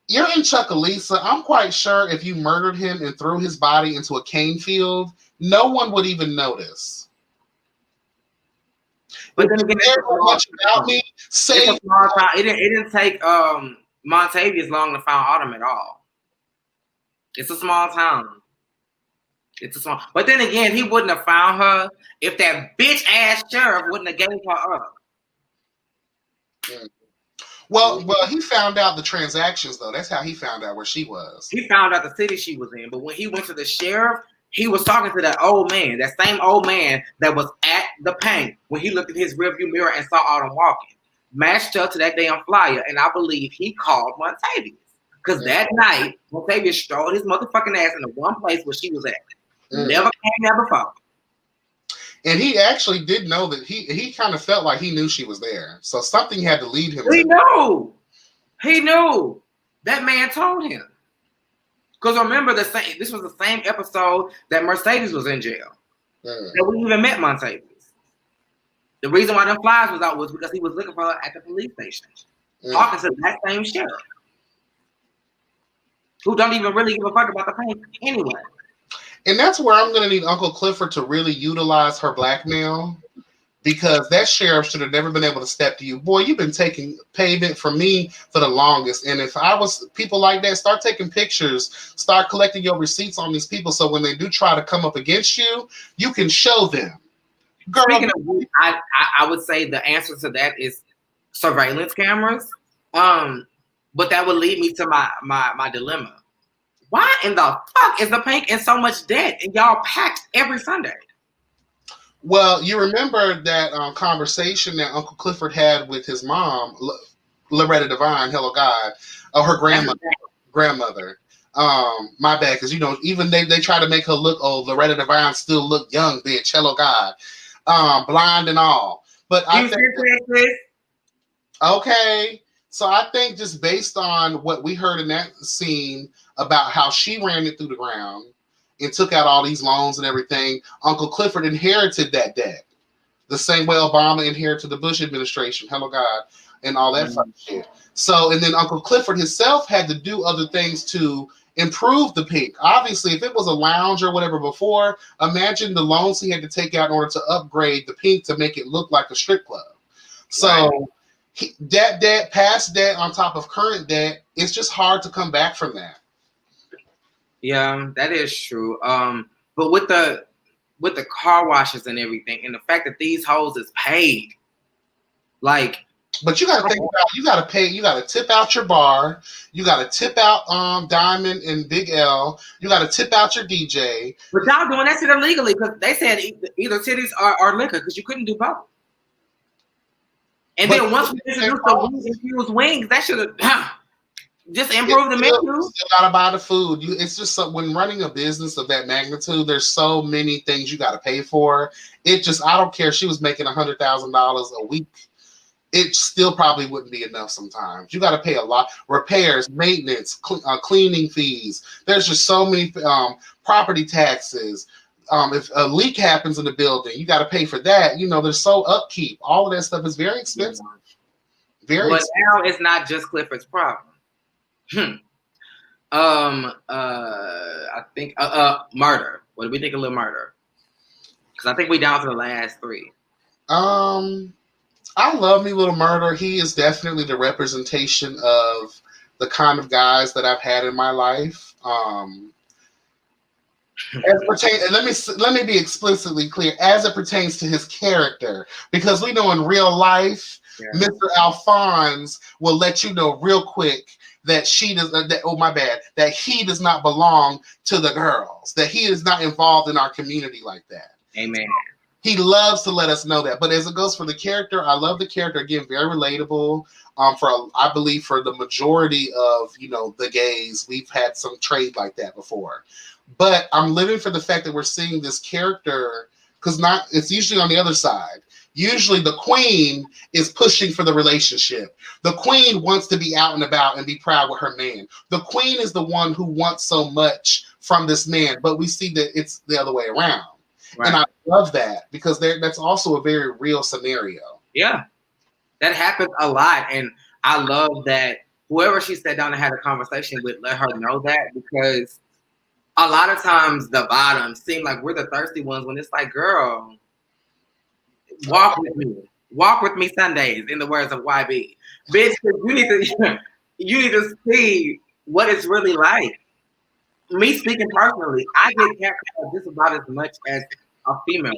You're in Chuckalisa. I'm quite sure if you murdered him and threw his body into a cane field, no one would even notice. But If then you again, care that much about me, say it's a small town. It didn't take Montavious long to find Autumn at all. It's a small town. But then again, he wouldn't have found her if that bitch ass sheriff wouldn't have gave her up. Well, he found out the transactions though. That's how he found out where she was. He found out the city she was in, but when he went to the sheriff, he was talking to that old man, that same old man that was at the paint when he looked in his rearview mirror and saw Autumn walking. Matched up to that damn flyer, and I believe he called Montavious. Because that night, Montavious strolled his motherfucking ass in the one place where she was at. Never came there before. And he actually did know that he kind of felt like he knew she was there. So something had to lead him. He knew. He knew. That man told him. Because remember, this was the same episode that Mercedes was in jail. That we even met Montavious. The reason why them flies was out was because he was looking for her at the police station. Talking to that same sheriff. Who don't even really give a fuck about the pain anyway. And that's where I'm going to need Uncle Clifford to really utilize her blackmail, because that sheriff should have never been able to step to you. Boy, you've been taking payment from me for the longest. And if I was people like that, start taking pictures, start collecting your receipts on these people. So when they do try to come up against you, you can show them. Girl, speaking of which, I would say the answer to that is surveillance cameras. But that would lead me to my dilemma. Why in the fuck is the Pink in so much debt and y'all packed every Sunday? Well, you remember that conversation that Uncle Clifford had with his mom, Loretta Devine, hello God, her grandmother. My bad, because even they try to make her look old. Loretta Devine still look young, bitch. Hello God, blind and all. But I think okay. So I think just based on what we heard in that scene about how she ran it through the ground and took out all these loans and everything, Uncle Clifford inherited that debt. The same way Obama inherited the Bush administration, hello God, and all that fucking shit. So, and then Uncle Clifford himself had to do other things to improve the Pink. Obviously, if it was a lounge or whatever before, imagine the loans he had to take out in order to upgrade the Pink to make it look like a strip club. So, debt, past debt on top of current debt, it's just hard to come back from that. Yeah, that is true. But with the car washes and everything, and the fact that these hoes is paid, like. But you got to think about, you got to pay, you got to tip out your bar, you got to tip out Diamond and Big L, you got to tip out your DJ. But y'all doing that shit illegally because they said either titties or liquor because you couldn't do both. And then once we introduced the infused wings, that should have just improved the menu. You still gotta buy the food. It's just when running a business of that magnitude, there's so many things you gotta pay for. I don't care if she was making $100,000 a week. It still probably wouldn't be enough sometimes. You gotta pay a lot. Repairs, maintenance, cleaning fees. There's just so many property taxes. If a leak happens in the building, you got to pay for that. There's so upkeep. All of that stuff is very expensive. Very expensive. Now it's not just Clifford's problem. I think murder. What do we think of Lil Murder? Because I think we down to the last three. I love me Little Murder. He is definitely the representation of the kind of guys that I've had in my life. Let me be explicitly clear as it pertains to his character, because we know in real life, Mr. Alphonse will let you know real quick that that he does not belong to the girls, that he is not involved in our community like that. Amen. He loves to let us know that. But as it goes for the character, I love the character. Again, very relatable. I believe for the majority of the gays, we've had some trade like that before. But I'm living for the fact that we're seeing this character, because it's usually on the other side. Usually the queen is pushing for the relationship. The queen wants to be out and about and be proud with her man. The queen is the one who wants so much from this man, but we see that it's the other way around. Right. And I love that because that's also a very real scenario. Yeah, that happens a lot. And I love that whoever she sat down and had a conversation with, let her know that, because a lot of times the bottoms seem like we're the thirsty ones when it's like, girl, walk with me. Walk with me Sundays, in the words of YB. Bitch, you need to you need to see what it's really like. Me speaking personally, I get catcalled just about as much as a female.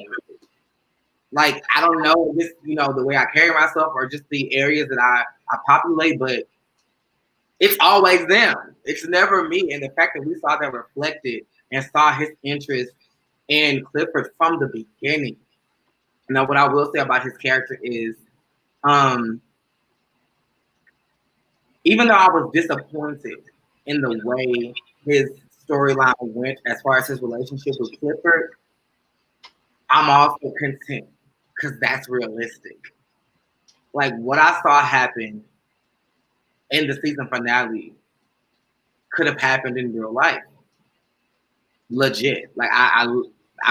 Like, I don't know, just the way I carry myself or just the areas that I populate, but it's always them. It's never me. And the fact that we saw that reflected and saw his interest in Clifford from the beginning. Now, what I will say about his character is, even though I was disappointed in the way his storyline went as far as his relationship with Clifford, I'm also content because that's realistic. Like, what I saw happen in the season finale could have happened in real life. Legit. Like, I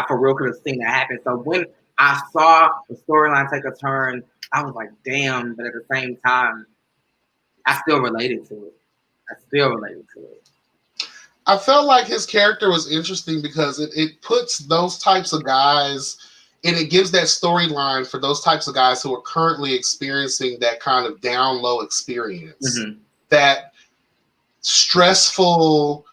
for real could have seen that happen. So when I saw the storyline take a turn, I was like, damn, but at the same time, I still related to it. I felt like his character was interesting because it puts those types of guys, and it gives that storyline for those types of guys who are currently experiencing that kind of down low experience. Mm-hmm. That stressful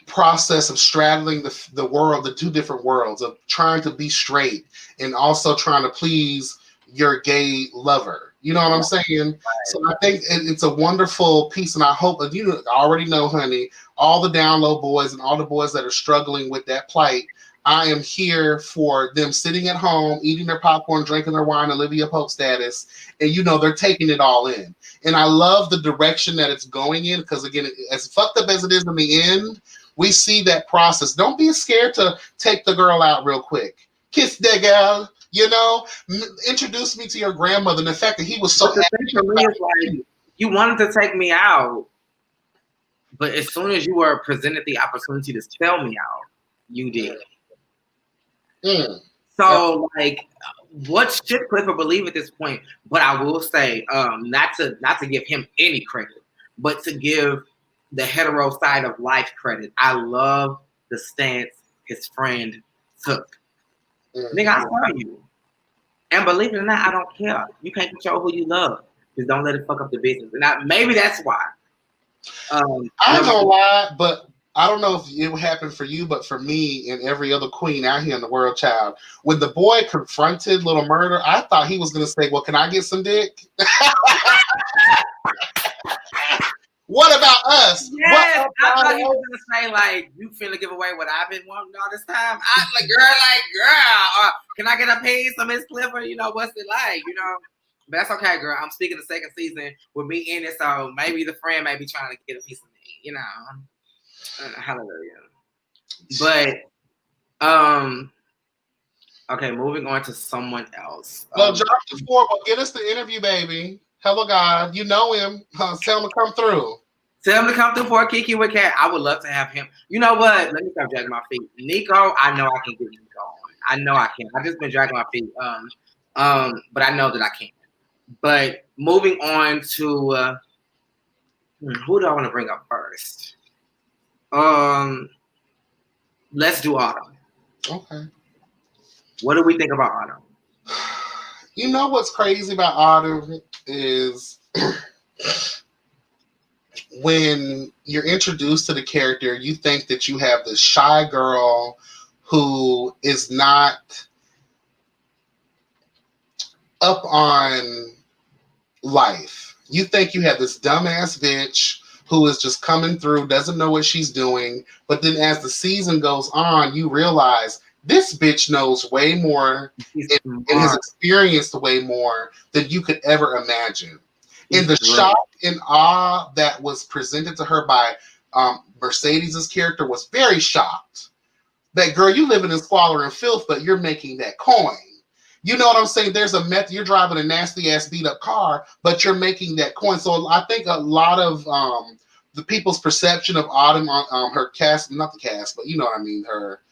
process of straddling the world, the two different worlds, of trying to be straight and also trying to please your gay lover. You know what I'm saying? So I think it's a wonderful piece, and I hope that you already know, honey, all the down low boys and all the boys that are struggling with that plight, I am here for them sitting at home, eating their popcorn, drinking their wine, Olivia Pope status, and they're taking it all in. And I love the direction that it's going in, because again, as fucked up as it is in the end, we see that process. Don't be scared to take the girl out real quick. Kiss that girl. Introduce me to your grandmother, and the fact that he was so happy. For me, it's like, you wanted to take me out, but as soon as you were presented the opportunity to sell me out, you did. So, like, what should Clifford believe at this point? But I will say, not to give him any credit, but to give the hetero side of life credit. I love the stance his friend took. Nigga, I saw you. And believe it or not, I don't care. You can't control who you love. Just don't let it fuck up the business. And maybe that's why. I ain't gonna lie, but I don't know if it would happen for you, but for me and every other queen out here in the world, child, when the boy confronted Little Murder, I thought he was gonna say, well, can I get some dick? What about us? Yes, I thought he was gonna say, like, you finna give away what I've been wanting all this time. I was like, girl, can I get a piece of Miss Clifford? What's it like? But that's okay, girl. I'm speaking the second season with me in it, so maybe the friend may be trying to get a piece of me. Hallelujah. But okay, moving on to someone else. Well, drop the four. Well, get us the interview, baby. Hello, God. You know him. Tell him to come through. Tell him to come through for KiKi with Kat. I would love to have him. You know what? Let me stop dragging my feet. Nico, I know I can get Nico on. I know I can. I've just been dragging my feet. But I know that I can. But moving on to who do I want to bring up first? Let's do Autumn. Okay. What do we think about Autumn? You know what's crazy about Autumn is when you're introduced to the character, you think that you have this shy girl who is not up on life. You think you have this dumbass bitch who is just coming through, doesn't know what she's doing. But then as the season goes on, you realize this bitch knows way more and has experienced way more than you could ever imagine. And the shock and awe that was presented to her by Mercedes' character was very shocked. That, girl, you live in squalor and filth, but you're making that coin. You know what I'm saying? There's a method. You're driving a nasty ass beat up car, but you're making that coin. So I think a lot of the people's perception of Autumn on her cast, not the cast, but you know what I mean, her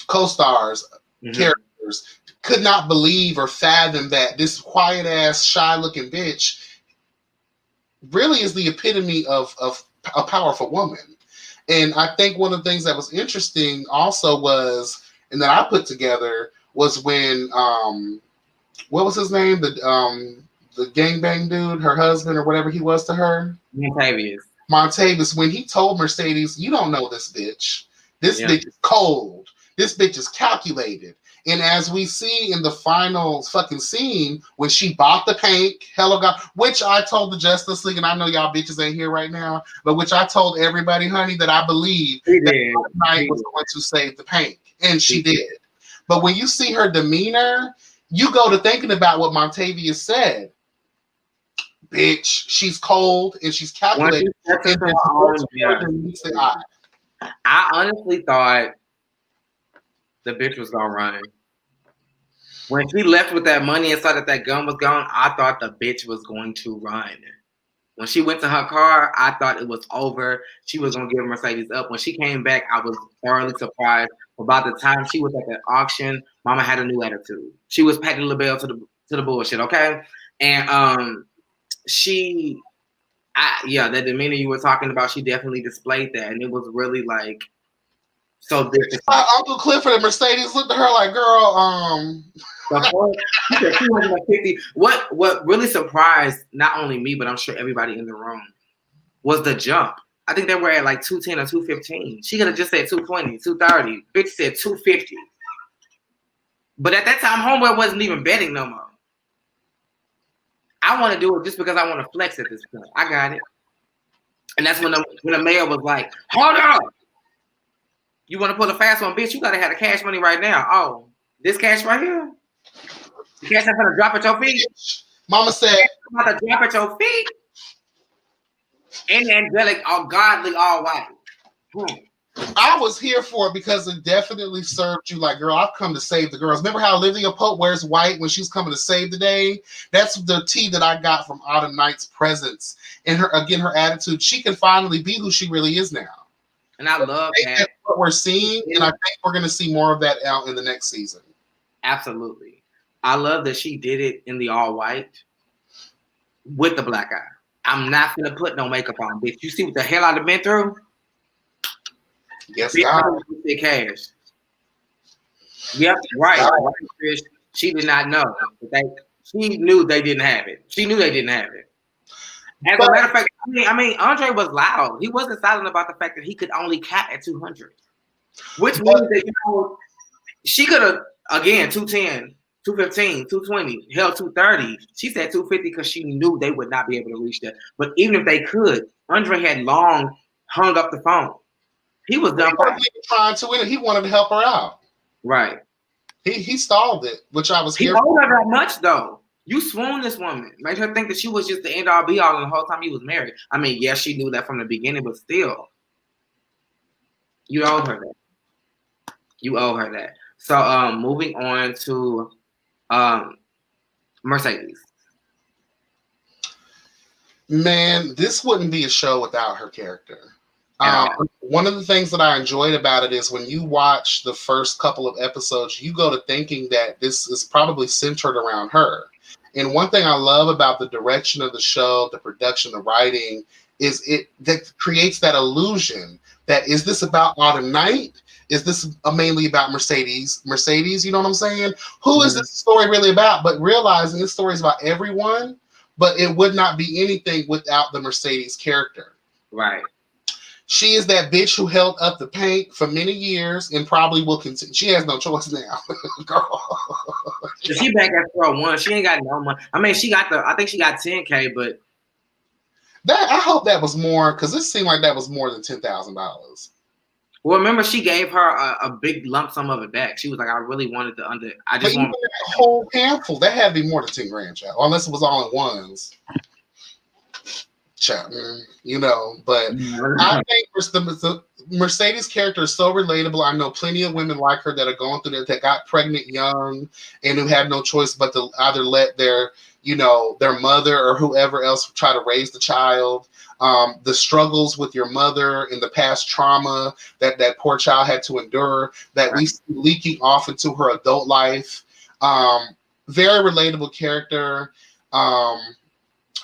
co-stars, characters, could not believe or fathom that this quiet ass, shy looking bitch really is the epitome of a powerful woman. And I think one of the things that was interesting also was, and that I put together was when what was his name? The gangbang dude, her husband or whatever he was to her. Montavious, when he told Mercedes, "You don't know this bitch. This bitch is cold. This bitch is calculated." And as we see in the final fucking scene, when she bought the paint, hello God, which I told the Justice League, and I know y'all bitches ain't here right now, but which I told everybody, honey, that I believe that Knight was going to save the paint. And she did. But when you see her demeanor, you go to thinking about what Montavious said. Bitch, she's cold and she's calculated. I honestly thought the bitch was gonna run. When she left with that money and saw that that gun was gone, I thought the bitch was going to run. When she went to her car, I thought it was over. She was gonna give Mercedes up. When she came back, I was thoroughly surprised. About the time she was at that auction, Mama had a new attitude. She was patting LaBelle to the bullshit, okay? And that demeanor you were talking about, she definitely displayed that, and it was really like so different. Uncle Clifford and Mercedes looked at her like, "Girl, she said 250. What really surprised not only me, but I'm sure everybody in the room, was the jump. I think they were at like 210 or 215. She could have just said 220, 230. Bitch said 250. But at that time, Homeboy wasn't even betting no more. I want to do it just because I want to flex at this point. I got it. And that's when the mayor was like, "Hold on. You want to pull a fast one, bitch? You got to have the cash money right now." Oh, this cash right here? The cash that's going to drop at your feet? Mama said, "I'm about to drop at your feet." And angelic, all godly, all white. I was here for it because it definitely served you like, girl, I've come to save the girls. Remember how Olivia Pope wears white when she's coming to save the day? That's the tea that I got from Autumn Knight's presence and her attitude. She can finally be who she really is now. And I love that. That's what we're seeing, and I think we're going to see more of that out in the next season. Absolutely. I love that she did it in the all white with the black eye. I'm not going to put no makeup on, bitch. You see what the hell I've been through? Yes, God. Cash. Yep, right. She did not know. She knew they didn't have it. She knew they didn't have it. As a matter of fact, I mean, Andre was loud. He wasn't silent about the fact that he could only cap at 200. Which means that, she could have, again, 210, 215, 220, hell, 230. She said 250 because she knew they would not be able to reach that. But even if they could, Andre had long hung up the phone. He was done trying to win it. He wanted to help her out. Right. He stalled it, which I was here. He owed her that much, though. You swooned this woman. Made her think that she was just the end all be all and the whole time he was married. I mean, yes, she knew that from the beginning, but still. You owe her that. You owe her that. So moving on to Mercedes. Man, this wouldn't be a show without her character. One of the things that I enjoyed about it is when you watch the first couple of episodes, you go to thinking that this is probably centered around her. And one thing I love about the direction of the show, the production, the writing, is it that creates that illusion that, is this about Autumn Night? Is this mainly about Mercedes? Mercedes, you know what I'm saying? Who is this story really about? But realizing this story is about everyone, but it would not be anything without the Mercedes character. Right. She is that bitch who held up the paint for many years and probably will continue. She has no choice now. Girl. She back at square one. She ain't got no money. I mean, I think she got 10K, but I hope that was more, because it seemed like that was more than $10,000. Well, remember, she gave her a big lump sum of it back. She was like, "I really wanted to I just want a whole handful." That had to be more than 10 grand, child, unless it was all in ones. You know, but I think the Mercedes character is so relatable. I know plenty of women like her that are going through that got pregnant young and who had no choice but to either let their mother or whoever else try to raise the child. The struggles with your mother and the past trauma that poor child had to endure, that we see leaking off into her adult life. Very relatable character.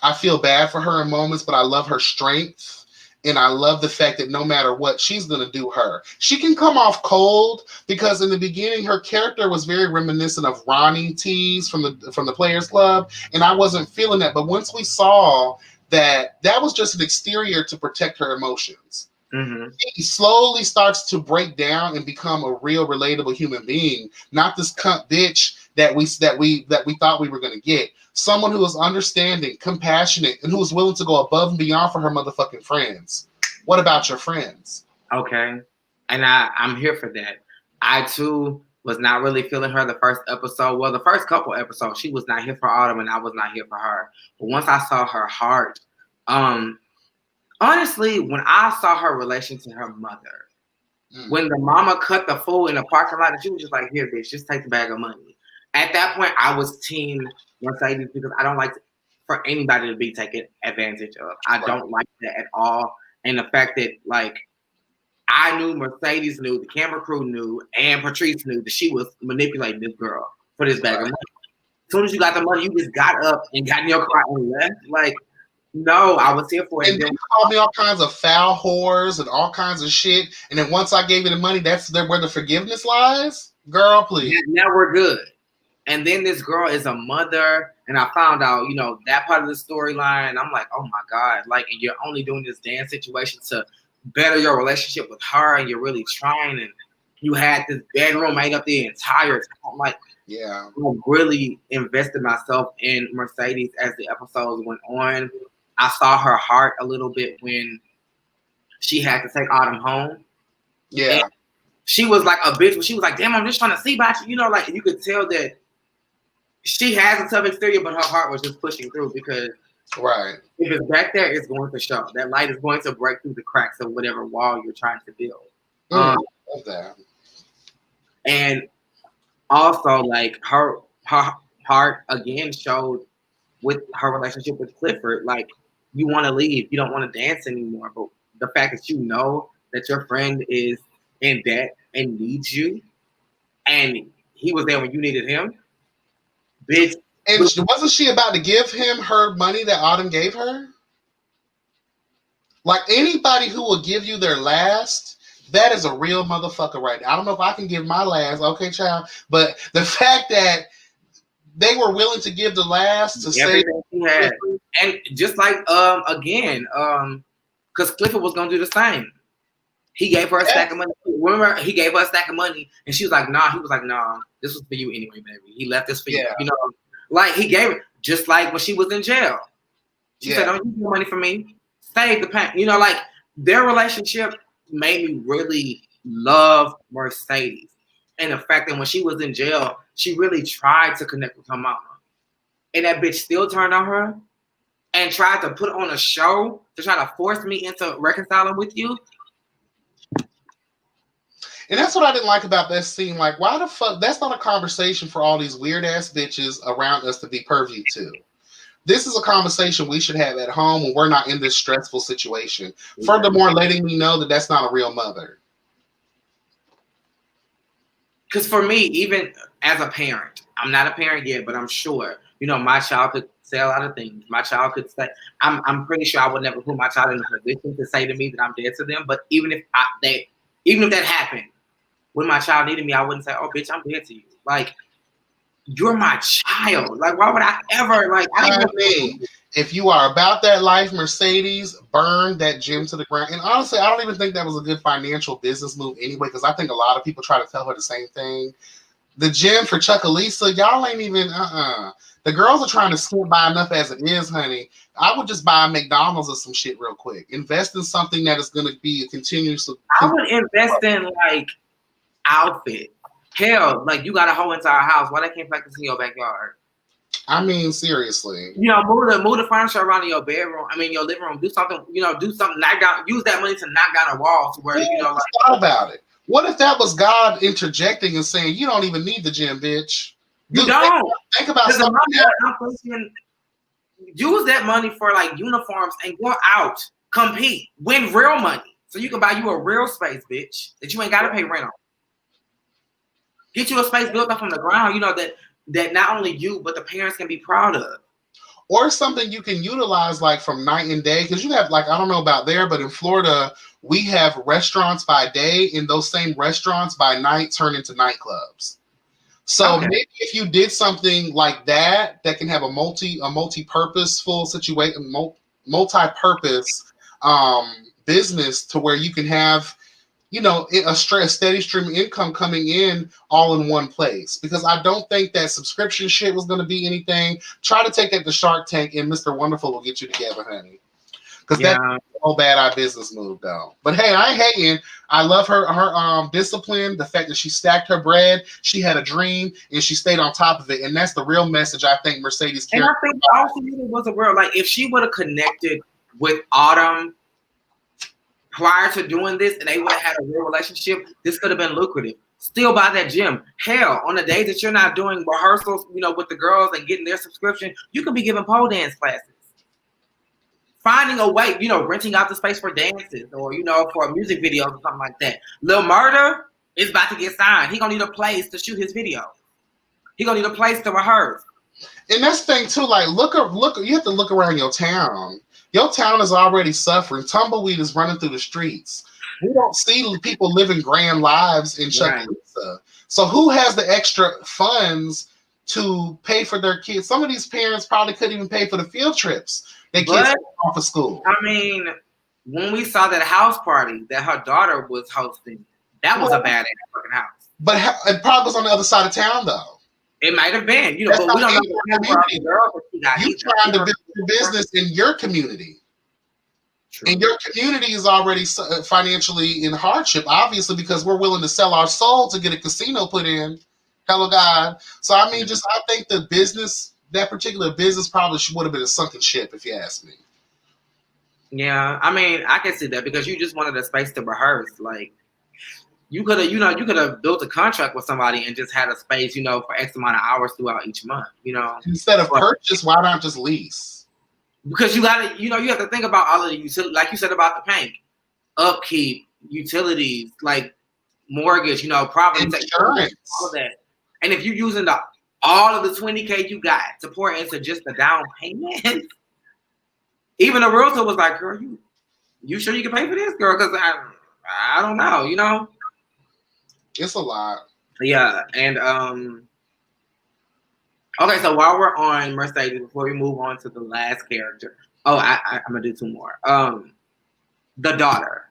I feel bad for her in moments, but I love her strength. And I love the fact that no matter what, she's going to do her. She can come off cold because in the beginning, her character was very reminiscent of Ronnie Tease from the Players Club. And I wasn't feeling that. But once we saw that was just an exterior to protect her emotions. Mm-hmm. He slowly starts to break down and become a real relatable human being, not this cunt bitch that we thought we were going to get. Someone who is understanding, compassionate, and who is willing to go above and beyond for her motherfucking friends. What about your friends? Okay. And I'm here for that. I too was not really feeling her the first episode. Well, the first couple episodes, she was not here for Autumn and I was not here for her. But once I saw her heart, honestly, when I saw her relation to her mother, when the mama cut the fool in the parking lot, and she was just like, "Here, bitch, just take the bag of money." At that point, I was team Mercedes because I don't like for anybody to be taken advantage of. I don't like that at all. And the fact that, like, I knew Mercedes knew, the camera crew knew, and Patrice knew that she was manipulating this girl for this bag of money. As soon as you got the money, you just got up and got in your car and left. Like, no, I was here for it. And then called me all kinds of foul whores and all kinds of shit. And then once I gave you the money, that's where the forgiveness lies? Girl, please. Now we're good. And then this girl is a mother, and I found out, that part of the storyline. I'm like, oh my God. Like, and you're only doing this dance situation to better your relationship with her, and you're really trying, and you had this bedroom made up the entire time. I'm like, yeah. I really invested myself in Mercedes as the episodes went on. I saw her heart a little bit when she had to take Autumn home. Yeah. And she was like a bitch, but she was like, damn, I'm just trying to see about you. Like you could tell that she has a tough exterior, but her heart was just pushing through because if it's back there, it's going to show. That light is going to break through the cracks of whatever wall you're trying to build. I love that. And also, like, her heart again showed with her relationship with Clifford, like, you want to leave, you don't want to dance anymore, but the fact that you know that your friend is in debt and needs you, and he was there when you needed him, bitch. And wasn't she about to give him her money that Autumn gave her? Like, anybody who will give you their last, that is a real motherfucker right now. I don't know if I can give my last, okay, child, but the fact that they were willing to give the last to say he had. And just like again, because Clifford was gonna do the same. He gave her a stack of money. Remember, he gave her a stack of money, and she was like, "Nah." He was like, "Nah, this was for you anyway, baby. He left this for you." Like he gave it, just like when she was in jail. She said, "Don't use your money for me. Save the pain." Like their relationship made me really love Mercedes, and the fact that when she was in jail, she really tried to connect with her mama, and that bitch still turned on her and tried to put on a show to try to force me into reconciling with you. And that's what I didn't like about that scene. Like, why the fuck? That's not a conversation for all these weird ass bitches around us to be privy to. This is a conversation we should have at home when we're not in this stressful situation. Yeah. Furthermore, letting me know that that's not a real mother. Because for me, even as a parent, I'm not a parent yet, but I'm sure, my child could say a lot of things. My child could say, I'm pretty sure I would never put my child in a position to say to me that I'm dead to them. But even if that happened, when my child needed me, I wouldn't say, "Oh, bitch, I'm dead to you." Like, you're my child. Like, why would I ever? Like, I mean, if you are about that life, Mercedes, burn that gym to the ground. And honestly, I don't even think that was a good financial business move anyway, because I think a lot of people try to tell her the same thing. The gym for Chuckalisa, y'all ain't even, The girls are trying to skip by enough as it is, honey. I would just buy a McDonald's or some shit real quick. Invest in something that is going to be a continuous. I would invest in, like, outfit. Hell, like, you got a whole entire house. Why they can't practice in your backyard? I mean, seriously. Move the furniture around in your bedroom. I mean, your living room. Do something. Knock down. Use that money to knock down a wall to where thought about it. What if that was God interjecting and saying, "You don't even need the gym, bitch. You don't think about something." I'm thinking, use that money for like uniforms and go out, compete, win real money, so you can buy you a real space, bitch, that you ain't got to pay rent on. Get you a space built up from the ground, that not only you but the parents can be proud of. or something you can utilize like from night and day. Because you have, like, I don't know about there, but in Florida, we have restaurants by day, and those same restaurants by night turn into nightclubs. So maybe if you did something like that, that can have a multi-purposeful situation, multi-purpose business, to where you can have, you know, a steady stream of income coming in all in one place. Because I don't think that subscription shit was going to be anything. Try to take that to Shark Tank, and Mr. Wonderful will get you together, honey. Because that's a whole bad eye business move, though. But hey, I ain't hating. I love her discipline, the fact that she stacked her bread, she had a dream, and she stayed on top of it. And that's the real message I think Mercedes And I think also was a real, like, if she would have connected with Autumn prior to doing this, and they would have had a real relationship, this could have been lucrative. Still by that gym. Hell, on the days that you're not doing rehearsals, you know, with the girls and getting their subscription, you could be giving pole dance classes. Finding a way, you know, renting out the space for dances, or, you know, for music videos or something like that. Lil Murder is about to get signed. He gonna need a place to shoot his video. He gonna need a place to rehearse. And that's the thing too. Like, look. You have to look around your town. Your town is already suffering. Tumbleweed is running through the streets. We don't see people living grand lives in Chuckalissa. So who has the extra funds to pay for their kids? Some of these parents probably couldn't even pay for the field trips their kids off of school. I mean, when we saw that house party that her daughter was hosting, that was a bad fucking house. But it probably was on the other side of town, though. It might have been, you know, but we don't know the girl that she got. You're trying to build your business in your community. True. And your community is already financially in hardship, obviously, because we're willing to sell our soul to get a casino put in. Hello, God. So, I mean, I think the business, that particular business probably would have been a sunken ship, if you ask me. Yeah, I mean, I can see that, because you just wanted a space to rehearse. Like, you could have built a contract with somebody and just had a space, you know, for X amount of hours throughout each month, you know. Instead of purchase, why not just lease? Because you gotta, you know, you have to think about all of the utilities, like you said about the bank, upkeep, utilities, like mortgage, you know, property insurance, all of that. And if you're using all of the $20K you got to pour into just the down payment, even the realtor was like, "Girl, you sure you can pay for this, girl? Because I don't know, you know." It's a lot. Yeah, and okay, so while we're on Mercedes, before we move on to the last character, I'm gonna do two more. The daughter.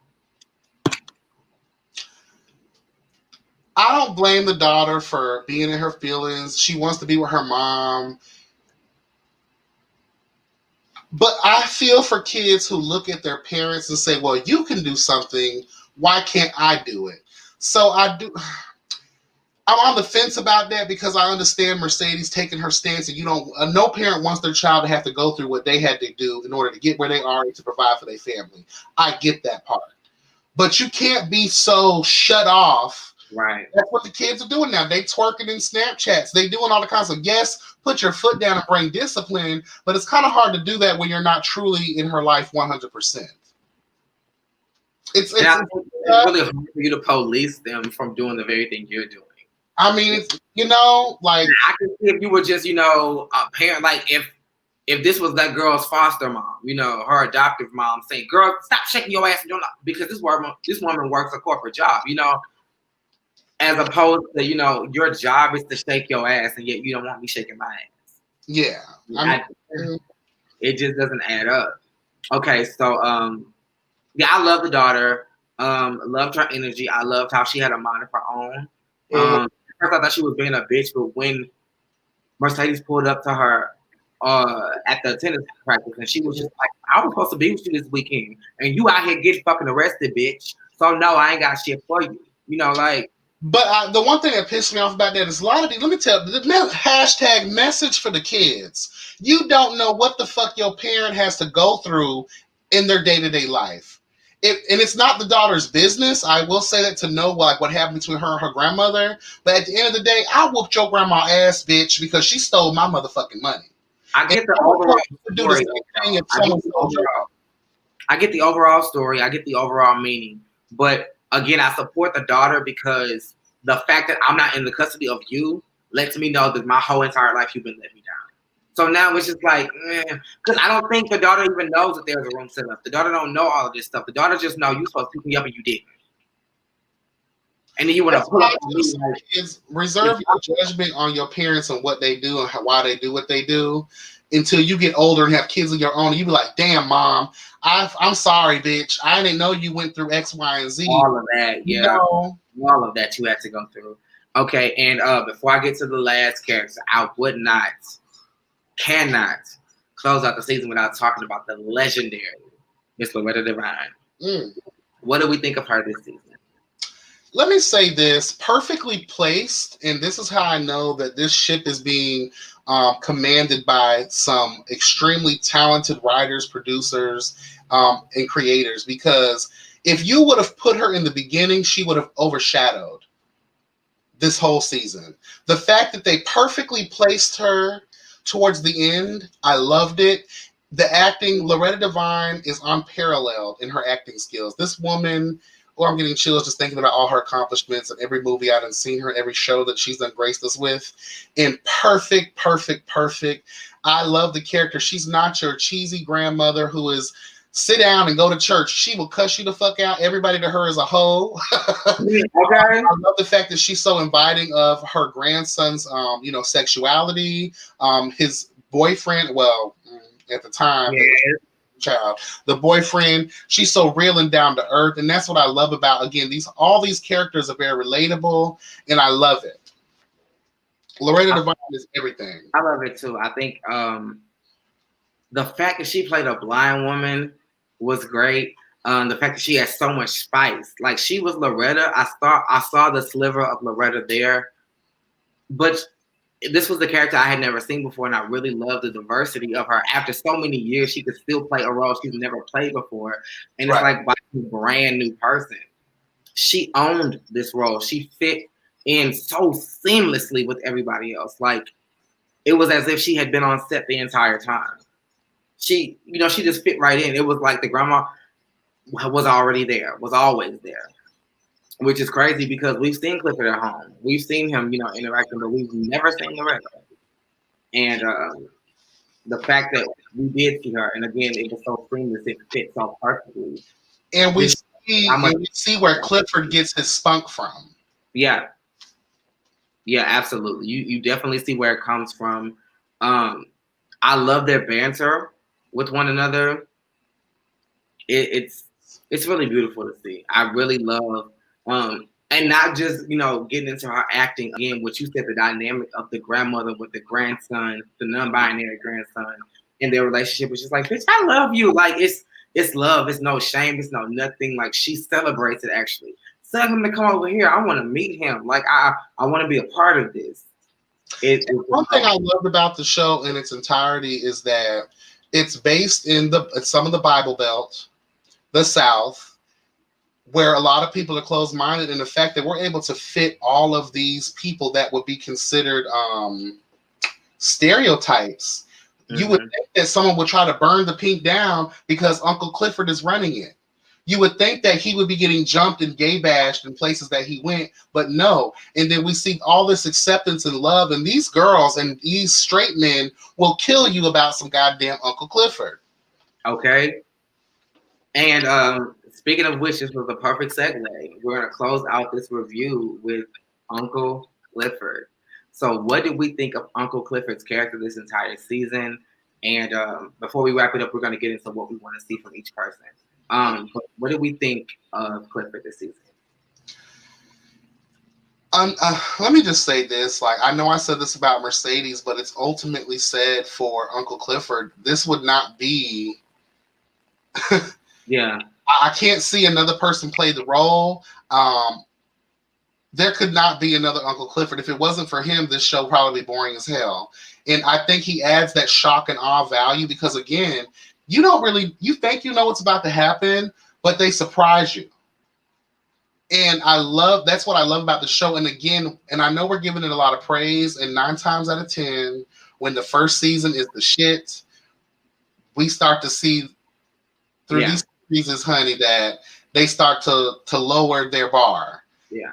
I don't blame the daughter for being in her feelings. She wants to be with her mom. But I feel for kids who look at their parents and say, well, you can do something. Why can't I do it? So I'm on the fence about that, because I understand Mercedes taking her stance, and no parent wants their child to have to go through what they had to do in order to get where they are and to provide for their family. I get that part. But you can't be so shut off. Right. That's what the kids are doing now. They twerking in Snapchats. They doing all the kinds of, yes, put your foot down and bring discipline, but it's kind of hard to do that when you're not truly in her life 100%. It's really hard for you to police them from doing the very thing you're doing. I mean, you know, like, I can see if you were just, you know, a parent, like if this was that girl's foster mom, you know, her adoptive mom saying, "Girl, stop shaking your ass and don't," because this woman works a corporate job, you know, as opposed to, you know, your job is to shake your ass, and yet you don't want me shaking my ass. Yeah, it just doesn't add up. Okay, so yeah, I love the daughter. Loved her energy. I loved how she had a mind of her own. First, I thought she was being a bitch, but when Mercedes pulled up to her at the tennis practice, and she was just like, "I was supposed to be with you this weekend, and you out here getting fucking arrested, bitch. So no, I ain't got shit for you." You know, like. But the one thing that pissed me off about that is a lot of these. Let me tell you, the hashtag message for the kids. You don't know what the fuck your parent has to go through in their day-to-day life. And it's not the daughter's business. I will say that, to know like what happened between her and her grandmother. But at the end of the day, I whooped your grandma ass, bitch, because she stole my motherfucking money. I get the overall story. I get the overall story. I get the overall meaning. But again, I support the daughter, because the fact that I'm not in the custody of you lets me know that my whole entire life you've been letting me down. So now it's just like, because I don't think the daughter even knows that there's a room set up. The daughter don't know all of this stuff. The daughter just know you supposed to pick me up and you didn't. And then you want to That's pull up why on me like, is reserve your judgment on your parents and what they do and why they do what they do until you get older and have kids of your own. You be like, damn, mom, I'm sorry, bitch. I didn't know you went through X, Y, and Z. all of that, yeah. No. All of that you had to go through. Okay, and before I get to the last character, I cannot close out the season without talking about the legendary Miss Loretta Devine. What do we think of her this season? Let me say this, perfectly placed, and this is how I know that this ship is being commanded by some extremely talented writers, producers, and creators, because if you would have put her in the beginning, she would have overshadowed this whole season. The fact that they perfectly placed her towards the end, I loved it. The acting, Loretta Devine is unparalleled in her acting skills. This woman, I'm getting chills just thinking about all her accomplishments and every movie I've seen her, every show that she's done graced us with. And perfect. I love the character. She's not your cheesy grandmother who is sit down and go to church. She will cuss you the fuck out. Everybody to her is a hoe. Okay. I love the fact that she's so inviting of her grandson's, sexuality. His boyfriend, well, at the time, child, the boyfriend, she's so real and down to earth, and that's what I love about, again, all these characters are very relatable, and I love it. Loretta Devine is everything. I love it too. I think the fact that she played a blind woman was great. The fact that she had so much spice, like she was Loretta. I saw the sliver of Loretta there, but this was the character I had never seen before, and I really loved the diversity of her. After so many years, she could still play a role she's never played before, and it's like a brand new person. She owned this role. She fit in so seamlessly with everybody else. Like it was as if she had been on set the entire time. She just fit right in. It was like the grandma was already there, was always there. Which is crazy because we've seen Clifford at home. We've seen him, interacting, but we've never seen Loretta. And the fact that we did see her, and again, it was so seamless, it fit so perfectly. And we see where Clifford gets his spunk from. Yeah. Yeah, absolutely. You definitely see where it comes from. I love their banter with one another. It's really beautiful to see. I really love and not just getting into her acting again. What you said, the dynamic of the grandmother with the grandson, the non-binary grandson, and their relationship is just like, bitch, I love you. Like it's love. It's no shame. It's no nothing. Like she celebrates it actually. Tell him to come over here. I want to meet him. Like I want to be a part of this. One thing I loved about the show in its entirety is that it's based in some of the Bible Belt, the South, where a lot of people are closed-minded, and the fact that we're able to fit all of these people that would be considered stereotypes. You would think that someone would try to burn the pink down because Uncle Clifford is running it. You would think that he would be getting jumped and gay bashed in places that he went, but no. And then we see all this acceptance and love, and these girls and these straight men will kill you about some goddamn Uncle Clifford. Okay. And speaking of which, this was the perfect segue. We're going to close out this review with Uncle Clifford. So what did we think of Uncle Clifford's character this entire season? And before we wrap it up, we're going to get into what we want to see from each person. But what did we think of Clifford this season? Let me just say this. Like, I know I said this about Mercedes, but it's ultimately said for Uncle Clifford, this would not be... Yeah. I can't see another person play the role. There could not be another Uncle Clifford. If it wasn't for him, this show would probably be boring as hell. And I think he adds that shock and awe value because, again, you think you know what's about to happen, but they surprise you. And that's what I love about the show. And again, and I know we're giving it a lot of praise, and 9 times out of 10, when the first season is the shit, we start to see through these seasons, honey, that they start to lower their bar. Yeah.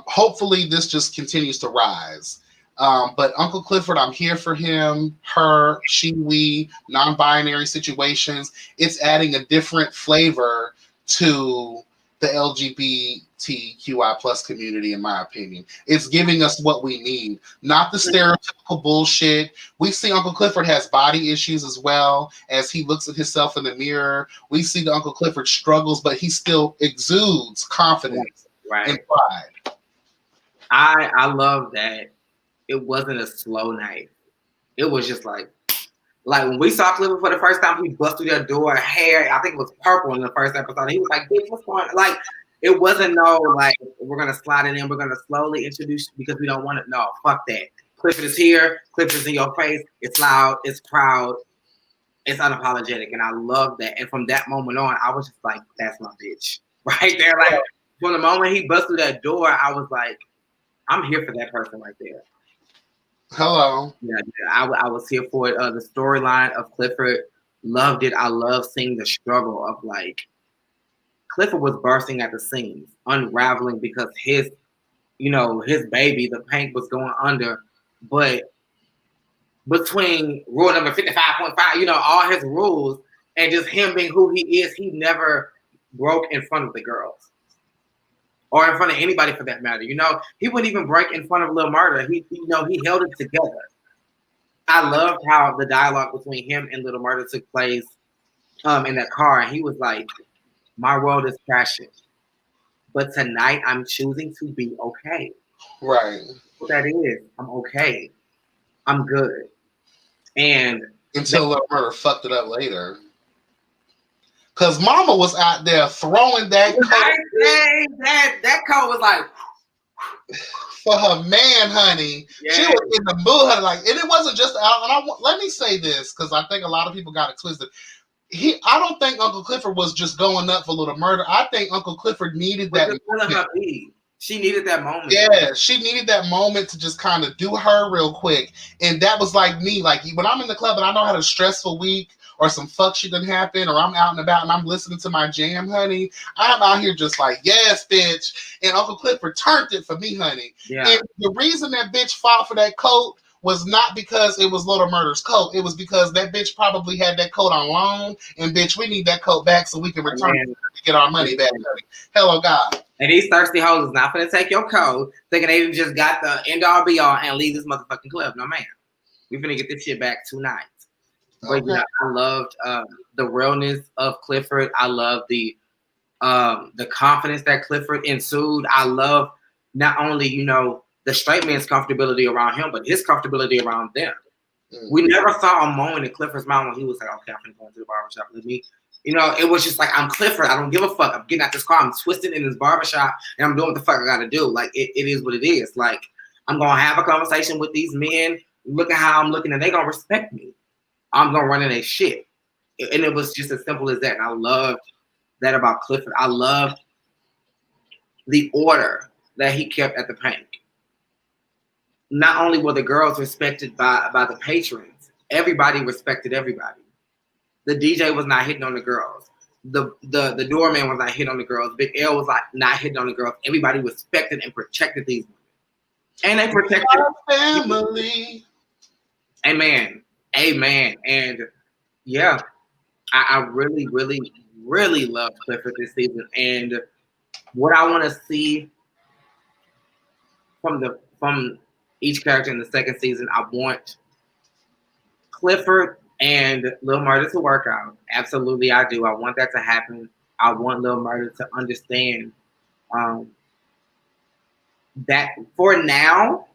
Hopefully this just continues to rise. But Uncle Clifford, I'm here for him, her, she, we, non-binary situations. It's adding a different flavor to the LGBTQI plus community, in my opinion. It's giving us what we need, not the stereotypical bullshit. We see Uncle Clifford has body issues as well as he looks at himself in the mirror. We see the Uncle Clifford struggles, but he still exudes confidence and pride. I love that it wasn't a slow night. It was just like when we saw Clifford for the first time, he bust through that door, hair, I think it was purple in the first episode. He was like, bitch, what's going on? Like, it wasn't no, like, we're going to slide it in. We're going to slowly introduce you because we don't want it. No, fuck that. Clifford is here. Clifford's in your face. It's loud. It's proud. It's unapologetic. And I love that. And from that moment on, I was just like, that's my bitch. Right there. Like, from the moment he bust through that door, I was like, I'm here for that person right there. Hello. Yeah, I was here for it. The storyline of Clifford, loved it. I love seeing the struggle of like Clifford was bursting at the seams, unraveling because his baby, the paint was going under. But between rule number 55.5, all his rules and just him being who he is, he never broke in front of the girls. Or in front of anybody for that matter. He wouldn't even break in front of Lil Murda. He held it together. I loved how the dialogue between him and Little Murda took place in that car. And he was like, my world is crashing. But tonight I'm choosing to be okay. Right. What that is, I'm okay. I'm good. And until Little Murda fucked it up later. Cause Mama was out there throwing that coat. That coat was like for her man, honey. Yeah. She was in the mood, honey. Like, and it wasn't just. Let me say this because I think a lot of people got it twisted. I don't think Uncle Clifford was just going up for Little Murda. I think Uncle Clifford needed that. She needed that moment. Yeah, she needed that moment to just kind of do her real quick. And that was like me. Like, when I'm in the club and I know I had a stressful week or some fuck shit didn't happen, or I'm out and about and I'm listening to my jam, honey, I'm out here just like, yes, bitch. And Uncle Clifford turned it for me, honey. Yeah. And the reason that bitch fought for that coat was not because it was Little Murda's coat. It was because that bitch probably had that coat on loan, and bitch, we need that coat back so we can return it to get our money back, honey. Hello, God. And these thirsty hoes is not going to take your coat thinking they just got the end all be all and leave this motherfucking club. No, man. We finna get this shit back tonight. But yeah, I loved the realness of Clifford. I love the confidence that Clifford ensued. I love not only, the straight man's comfortability around him, but his comfortability around them. Mm-hmm. We never saw a moment in Clifford's mind when he was like, okay, I'm finna go into the barbershop with me. It was just like, I'm Clifford. I don't give a fuck. I'm getting out this car. I'm twisted in this barbershop and I'm doing what the fuck I got to do. Like, it is what it is. Like, I'm going to have a conversation with these men. Look at how I'm looking and they're going to respect me. I'm going to run in their shit. And it was just as simple as that. And I loved that about Clifford. I loved the order that he kept at the paint. Not only were the girls respected by the patrons, everybody respected everybody. The DJ was not hitting on the girls. The doorman was not hitting on the girls. Big L was like not hitting on the girls. Everybody respected and protected these women. And they protected our family. Amen. And yeah, I really, really, really love Clifford this season. And what I want to see from each character in the second season, I want Clifford and Lil Murda to work out. Absolutely, I do. I want that to happen. I want Lil Murda to understand that for now,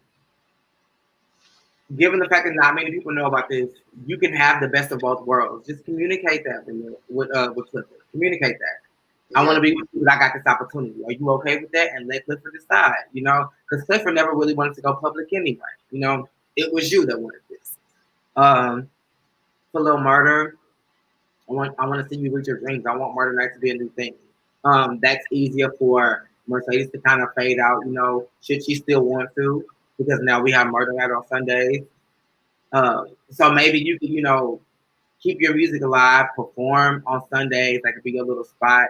given the fact that not many people know about this, you can have the best of both worlds. Just communicate that with Clifford. Communicate that. Yeah. I want to be with you, but I got this opportunity. Are you okay with that? And let Clifford decide, because Clifford never really wanted to go public anyway. It was you that wanted this. For Lil Murda, I want to see you reach your dreams. I want Murder Night to be a new thing. That's easier for Mercedes to kind of fade out, should she still want to, because now we have Murder Night on Sundays. So maybe you could, keep your music alive, perform on Sundays. That could be a little spot.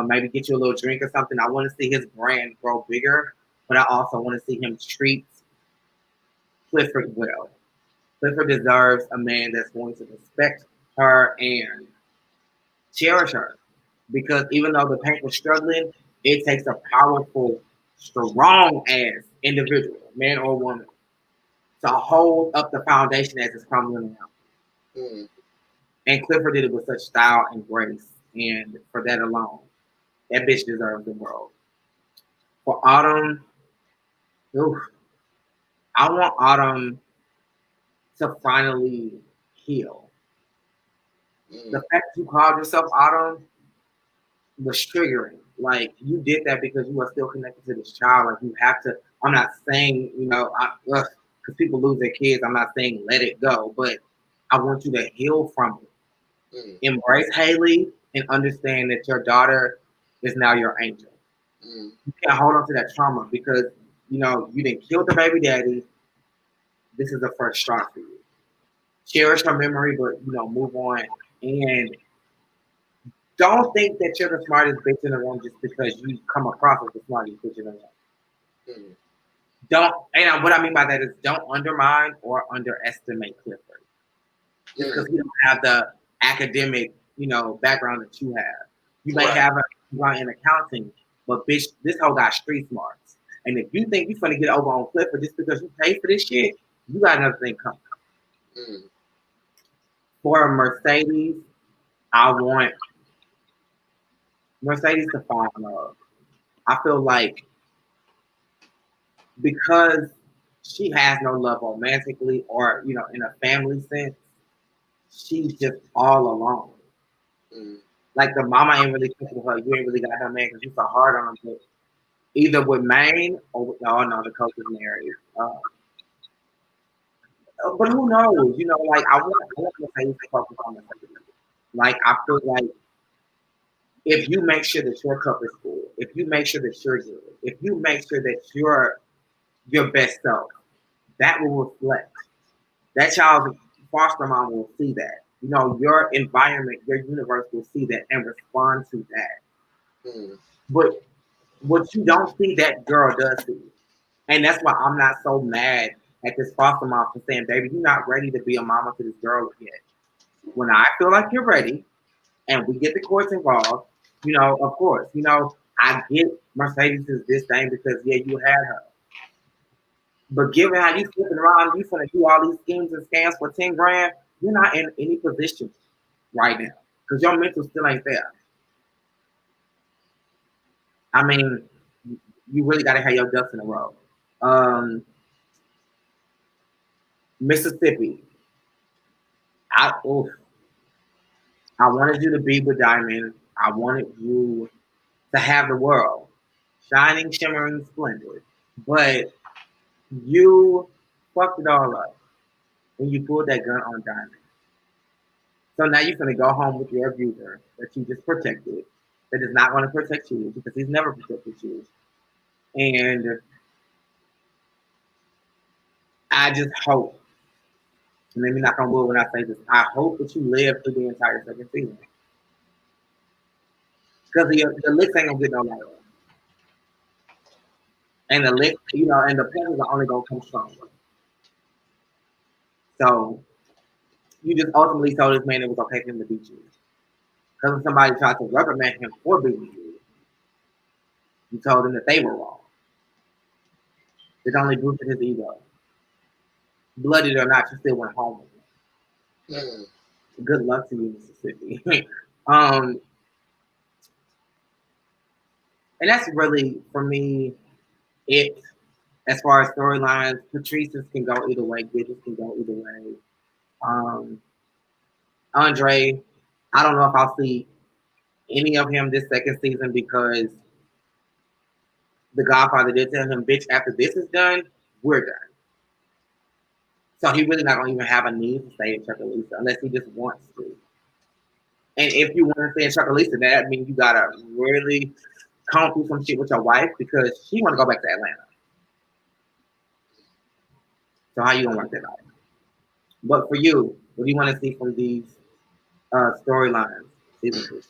Maybe get you a little drink or something. I want to see his brand grow bigger, but I also want to see him treat Clifford will. Clifford deserves a man that's going to respect her and cherish her. Because even though the paint was struggling, it takes a powerful, strong ass individual, man or woman, to hold up the foundation as it's crumbling down. Mm. And Clifford did it with such style and grace. And for that alone, that bitch deserves the world. For Autumn, oof, I want Autumn to finally heal. Mm. The fact you called yourself Autumn was triggering. Like you did that because you are still connected to this child. Like you have to. I'm not saying because people lose their kids. I'm not saying let it go, but I want you to heal from it. Mm. Embrace Haley and understand that your daughter is now your angel. Mm. You can't hold on to that trauma because you didn't kill the baby daddy. This is the first shot for you. Cherish her memory, but move on. And don't think that you're the smartest bitch in the room just because you come across as the smartest bitch in the room. Mm. Don't, and what I mean by that is don't undermine or underestimate Clifford. Just Mm. because he don't have the academic, background that you have. You may Right. have a background in accounting, but bitch, this whole got street smarts. And if you think you're gonna get over on Clifford just because you pay for this shit, you got another thing coming. Mm. For Mercedes, I want Mercedes to fall in love. I feel like because she has no love romantically or in a family sense, she's just all alone. Mm. Like the mama ain't really thinking with her. You ain't really got her man because you so hard on him. But either with Maine or with, oh no, the coach is married. But who knows? Like I want Mercedes to focus on the second. Like I feel like if you make sure that your cup is full, if you make sure that you're good, if you make sure that you're your best self, that will reflect. That child's foster mom will see that. Your environment, your universe will see that and respond to that. Mm. But what you don't see, that girl does see. And that's why I'm not so mad at this foster mom for saying, baby, you're not ready to be a mama to this girl yet. When I feel like you're ready and we get the courts involved, of course, I get Mercedes is this thing because, yeah, you had her. But given how you flipping around, you finna do all these schemes and scams for 10 grand, you're not in any position right now because your mental still ain't there. I mean, you really got to have your ducks in a row. Um, Mississippi, oof, I wanted you to be with Diamond. I wanted you to have the world, shining, shimmering, splendid. But you fucked it all up when you pulled that gun on Diamond. So now you're gonna go home with your abuser that you just protected, that is not going to protect you because he's never protected you. And I just hope, and maybe knock on wood when I say this, I hope that you live through the entire second season. Because the licks ain't gonna get no lighter. And the licks, and the penalties are only gonna come stronger. So you just ultimately told this man it was okay for him to beat you. Because when somebody tried to reprimand him for beating you, you told him that they were wrong. It only boosted his ego. Blooded or not, you still went home with him. Mm. Good luck to you, Mississippi. um, and that's really for me it as far as storylines. Patrice's can go either way. Gidges can go either way. Um, Andre, I don't know if I'll see any of him this second season because the Godfather did tell him, "Bitch, after this is done, we're done." So he really not gonna even have a need to stay in Chuckalisa unless he just wants to. And if you want to stay in Chuckalisa, that means you gotta really come through some shit with your wife because she want to go back to Atlanta. So how you gonna work that out? But for you, what do you want to see from these storylines season 2?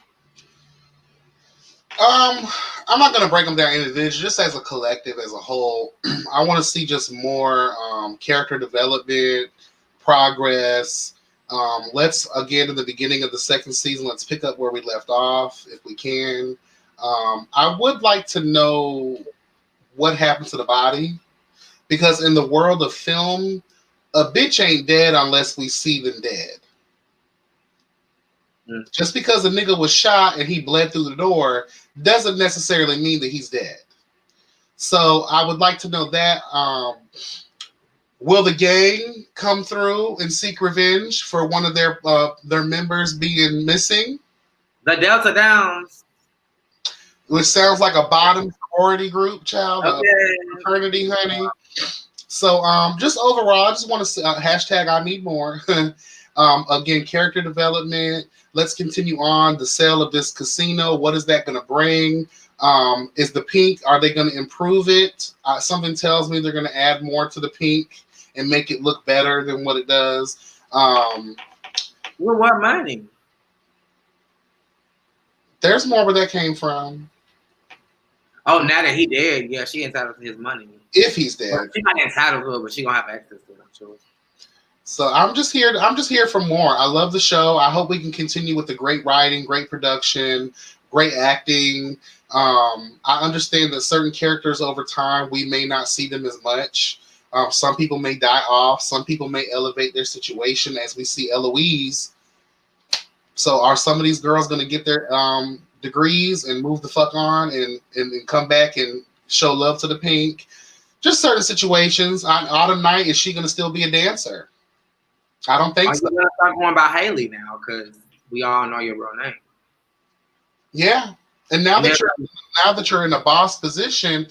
I'm not going to break them down individually, just as a collective, as a whole. I want to see just more character development, progress. Let's, again, in the beginning of the second season, let's pick up where we left off, if we can. I would like to know what happened to the body, because in the world of film, a bitch ain't dead unless we see them dead. Just because a nigga was shot and he bled through the door doesn't necessarily mean that he's dead. So I would like to know that. Will the gang come through and seek revenge for one of their members being missing? The Delta Downs. Which sounds like a bottom sorority group, child. Okay. A fraternity, honey. So just overall, I just want to hashtag I need more. Again, character development. Let's continue on the sale of this casino. What is that going to bring? Is the pink, are they going to improve it? Something tells me they're going to add more to the pink and make it look better than what it does. Well, what money? There's more where that came from. Oh, now that he dead, yeah, she entitled to his money. If he's dead. Well, she's not entitled to it, but she's going to have access to it, I'm sure. So I'm just here for more. I love the show. I hope we can continue with the great writing, great production, great acting. I understand that certain characters over time, we may not see them as much. Some people may die off. Some people may elevate their situation, as we see Eloise. So are some of these girls going to get their degrees and move the fuck on and come back and show love to the pink? Just certain situations. On Autumn Night, is she going to still be a dancer? I don't think so. You're going to start going by Haley now, because we all know your real name. Yeah. And now that you're in a boss position,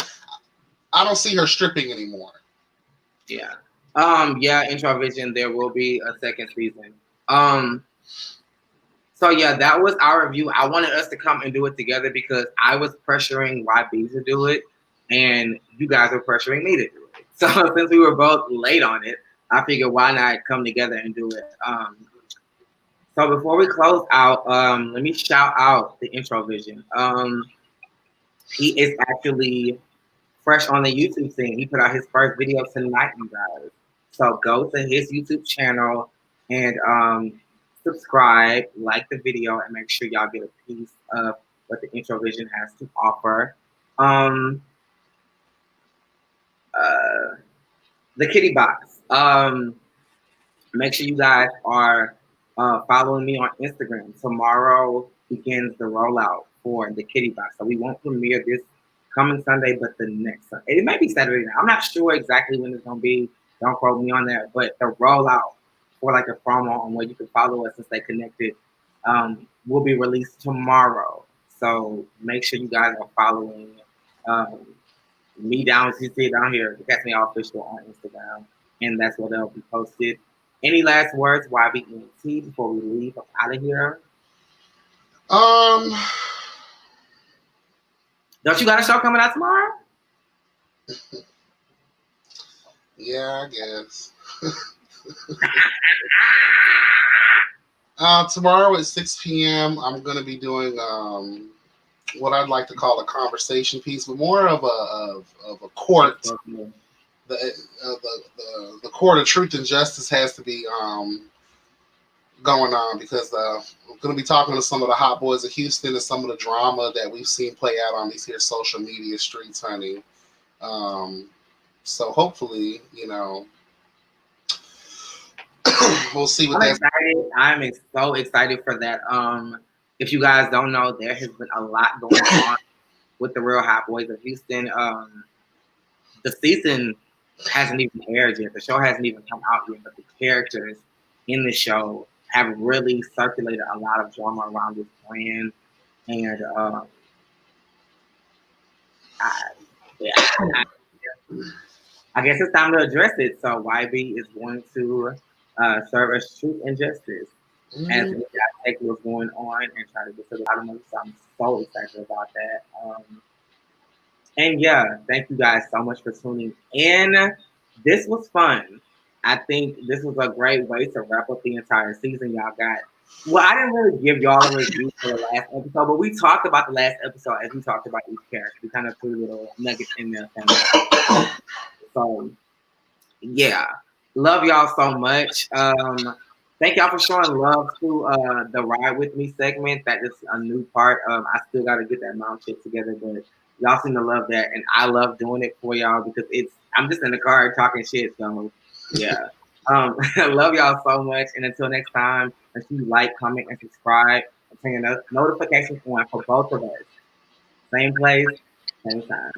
I don't see her stripping anymore. Yeah. Introvision, there will be a second season. So yeah, that was our review. I wanted us to come and do it together because I was pressuring YB to do it, and you guys were pressuring me to do it. So since we were both late on it, I figured why not come together and do it. So before we close out, let me shout out the Introvision. He is actually fresh on the YouTube scene. He put out his first video tonight, you guys. So go to his YouTube channel and subscribe, like the video, and make sure y'all get a piece of what the Introvision has to offer. The Kitty Box. Make sure you guys are following me on Instagram. Tomorrow begins the rollout for the Kitty Box. So we won't premiere this coming Sunday, but the next Sunday. It might be Saturday night. I'm not sure exactly when it's going to be. Don't quote me on that. But the rollout for like a promo on where you can follow us and stay connected will be released tomorrow. So make sure you guys are following me down. You see it down here. Catch Me All Official on Instagram. And that's where they'll be posted. Any last words, YBNT, before we leave out of here? Don't you got a show coming out tomorrow? Yeah, I guess. Tomorrow at 6 p.m., I'm going to be doing what I'd like to call a conversation piece, but more of a court. The court of truth and justice has to be going on because I'm going to be talking to some of the hot boys of Houston and some of the drama that we've seen play out on these here social media streets, honey. So hopefully, we'll see what that's. I'm so excited for that. If you guys don't know, there has been a lot going on with the Real Hot Boys of Houston. The season hasn't even aired yet. The show hasn't even come out yet, but the characters in the show have really circulated a lot of drama around this brand. And I guess it's time to address it. So YB is going to serve us truth and justice as we take what's going on and try to get to the bottom of it. So I'm so excited about that. And yeah, thank you guys so much for tuning in. This was fun. I think this was a great way to wrap up the entire season. Y'all got Well, I didn't really give y'all a review for the last episode, but we talked about the last episode as we talked about each character. We kind of threw little nuggets in there. So, yeah. Love y'all so much. Thank y'all for showing love to the Ride With Me segment. That is a new part. I still got to get that mouth shit together, but y'all seem to love that. And I love doing it for y'all because I'm just in the car talking shit. So, yeah. I love y'all so much. And until next time, make sure you like, comment, and subscribe. And turn your notifications on for both of us. Same place, same time.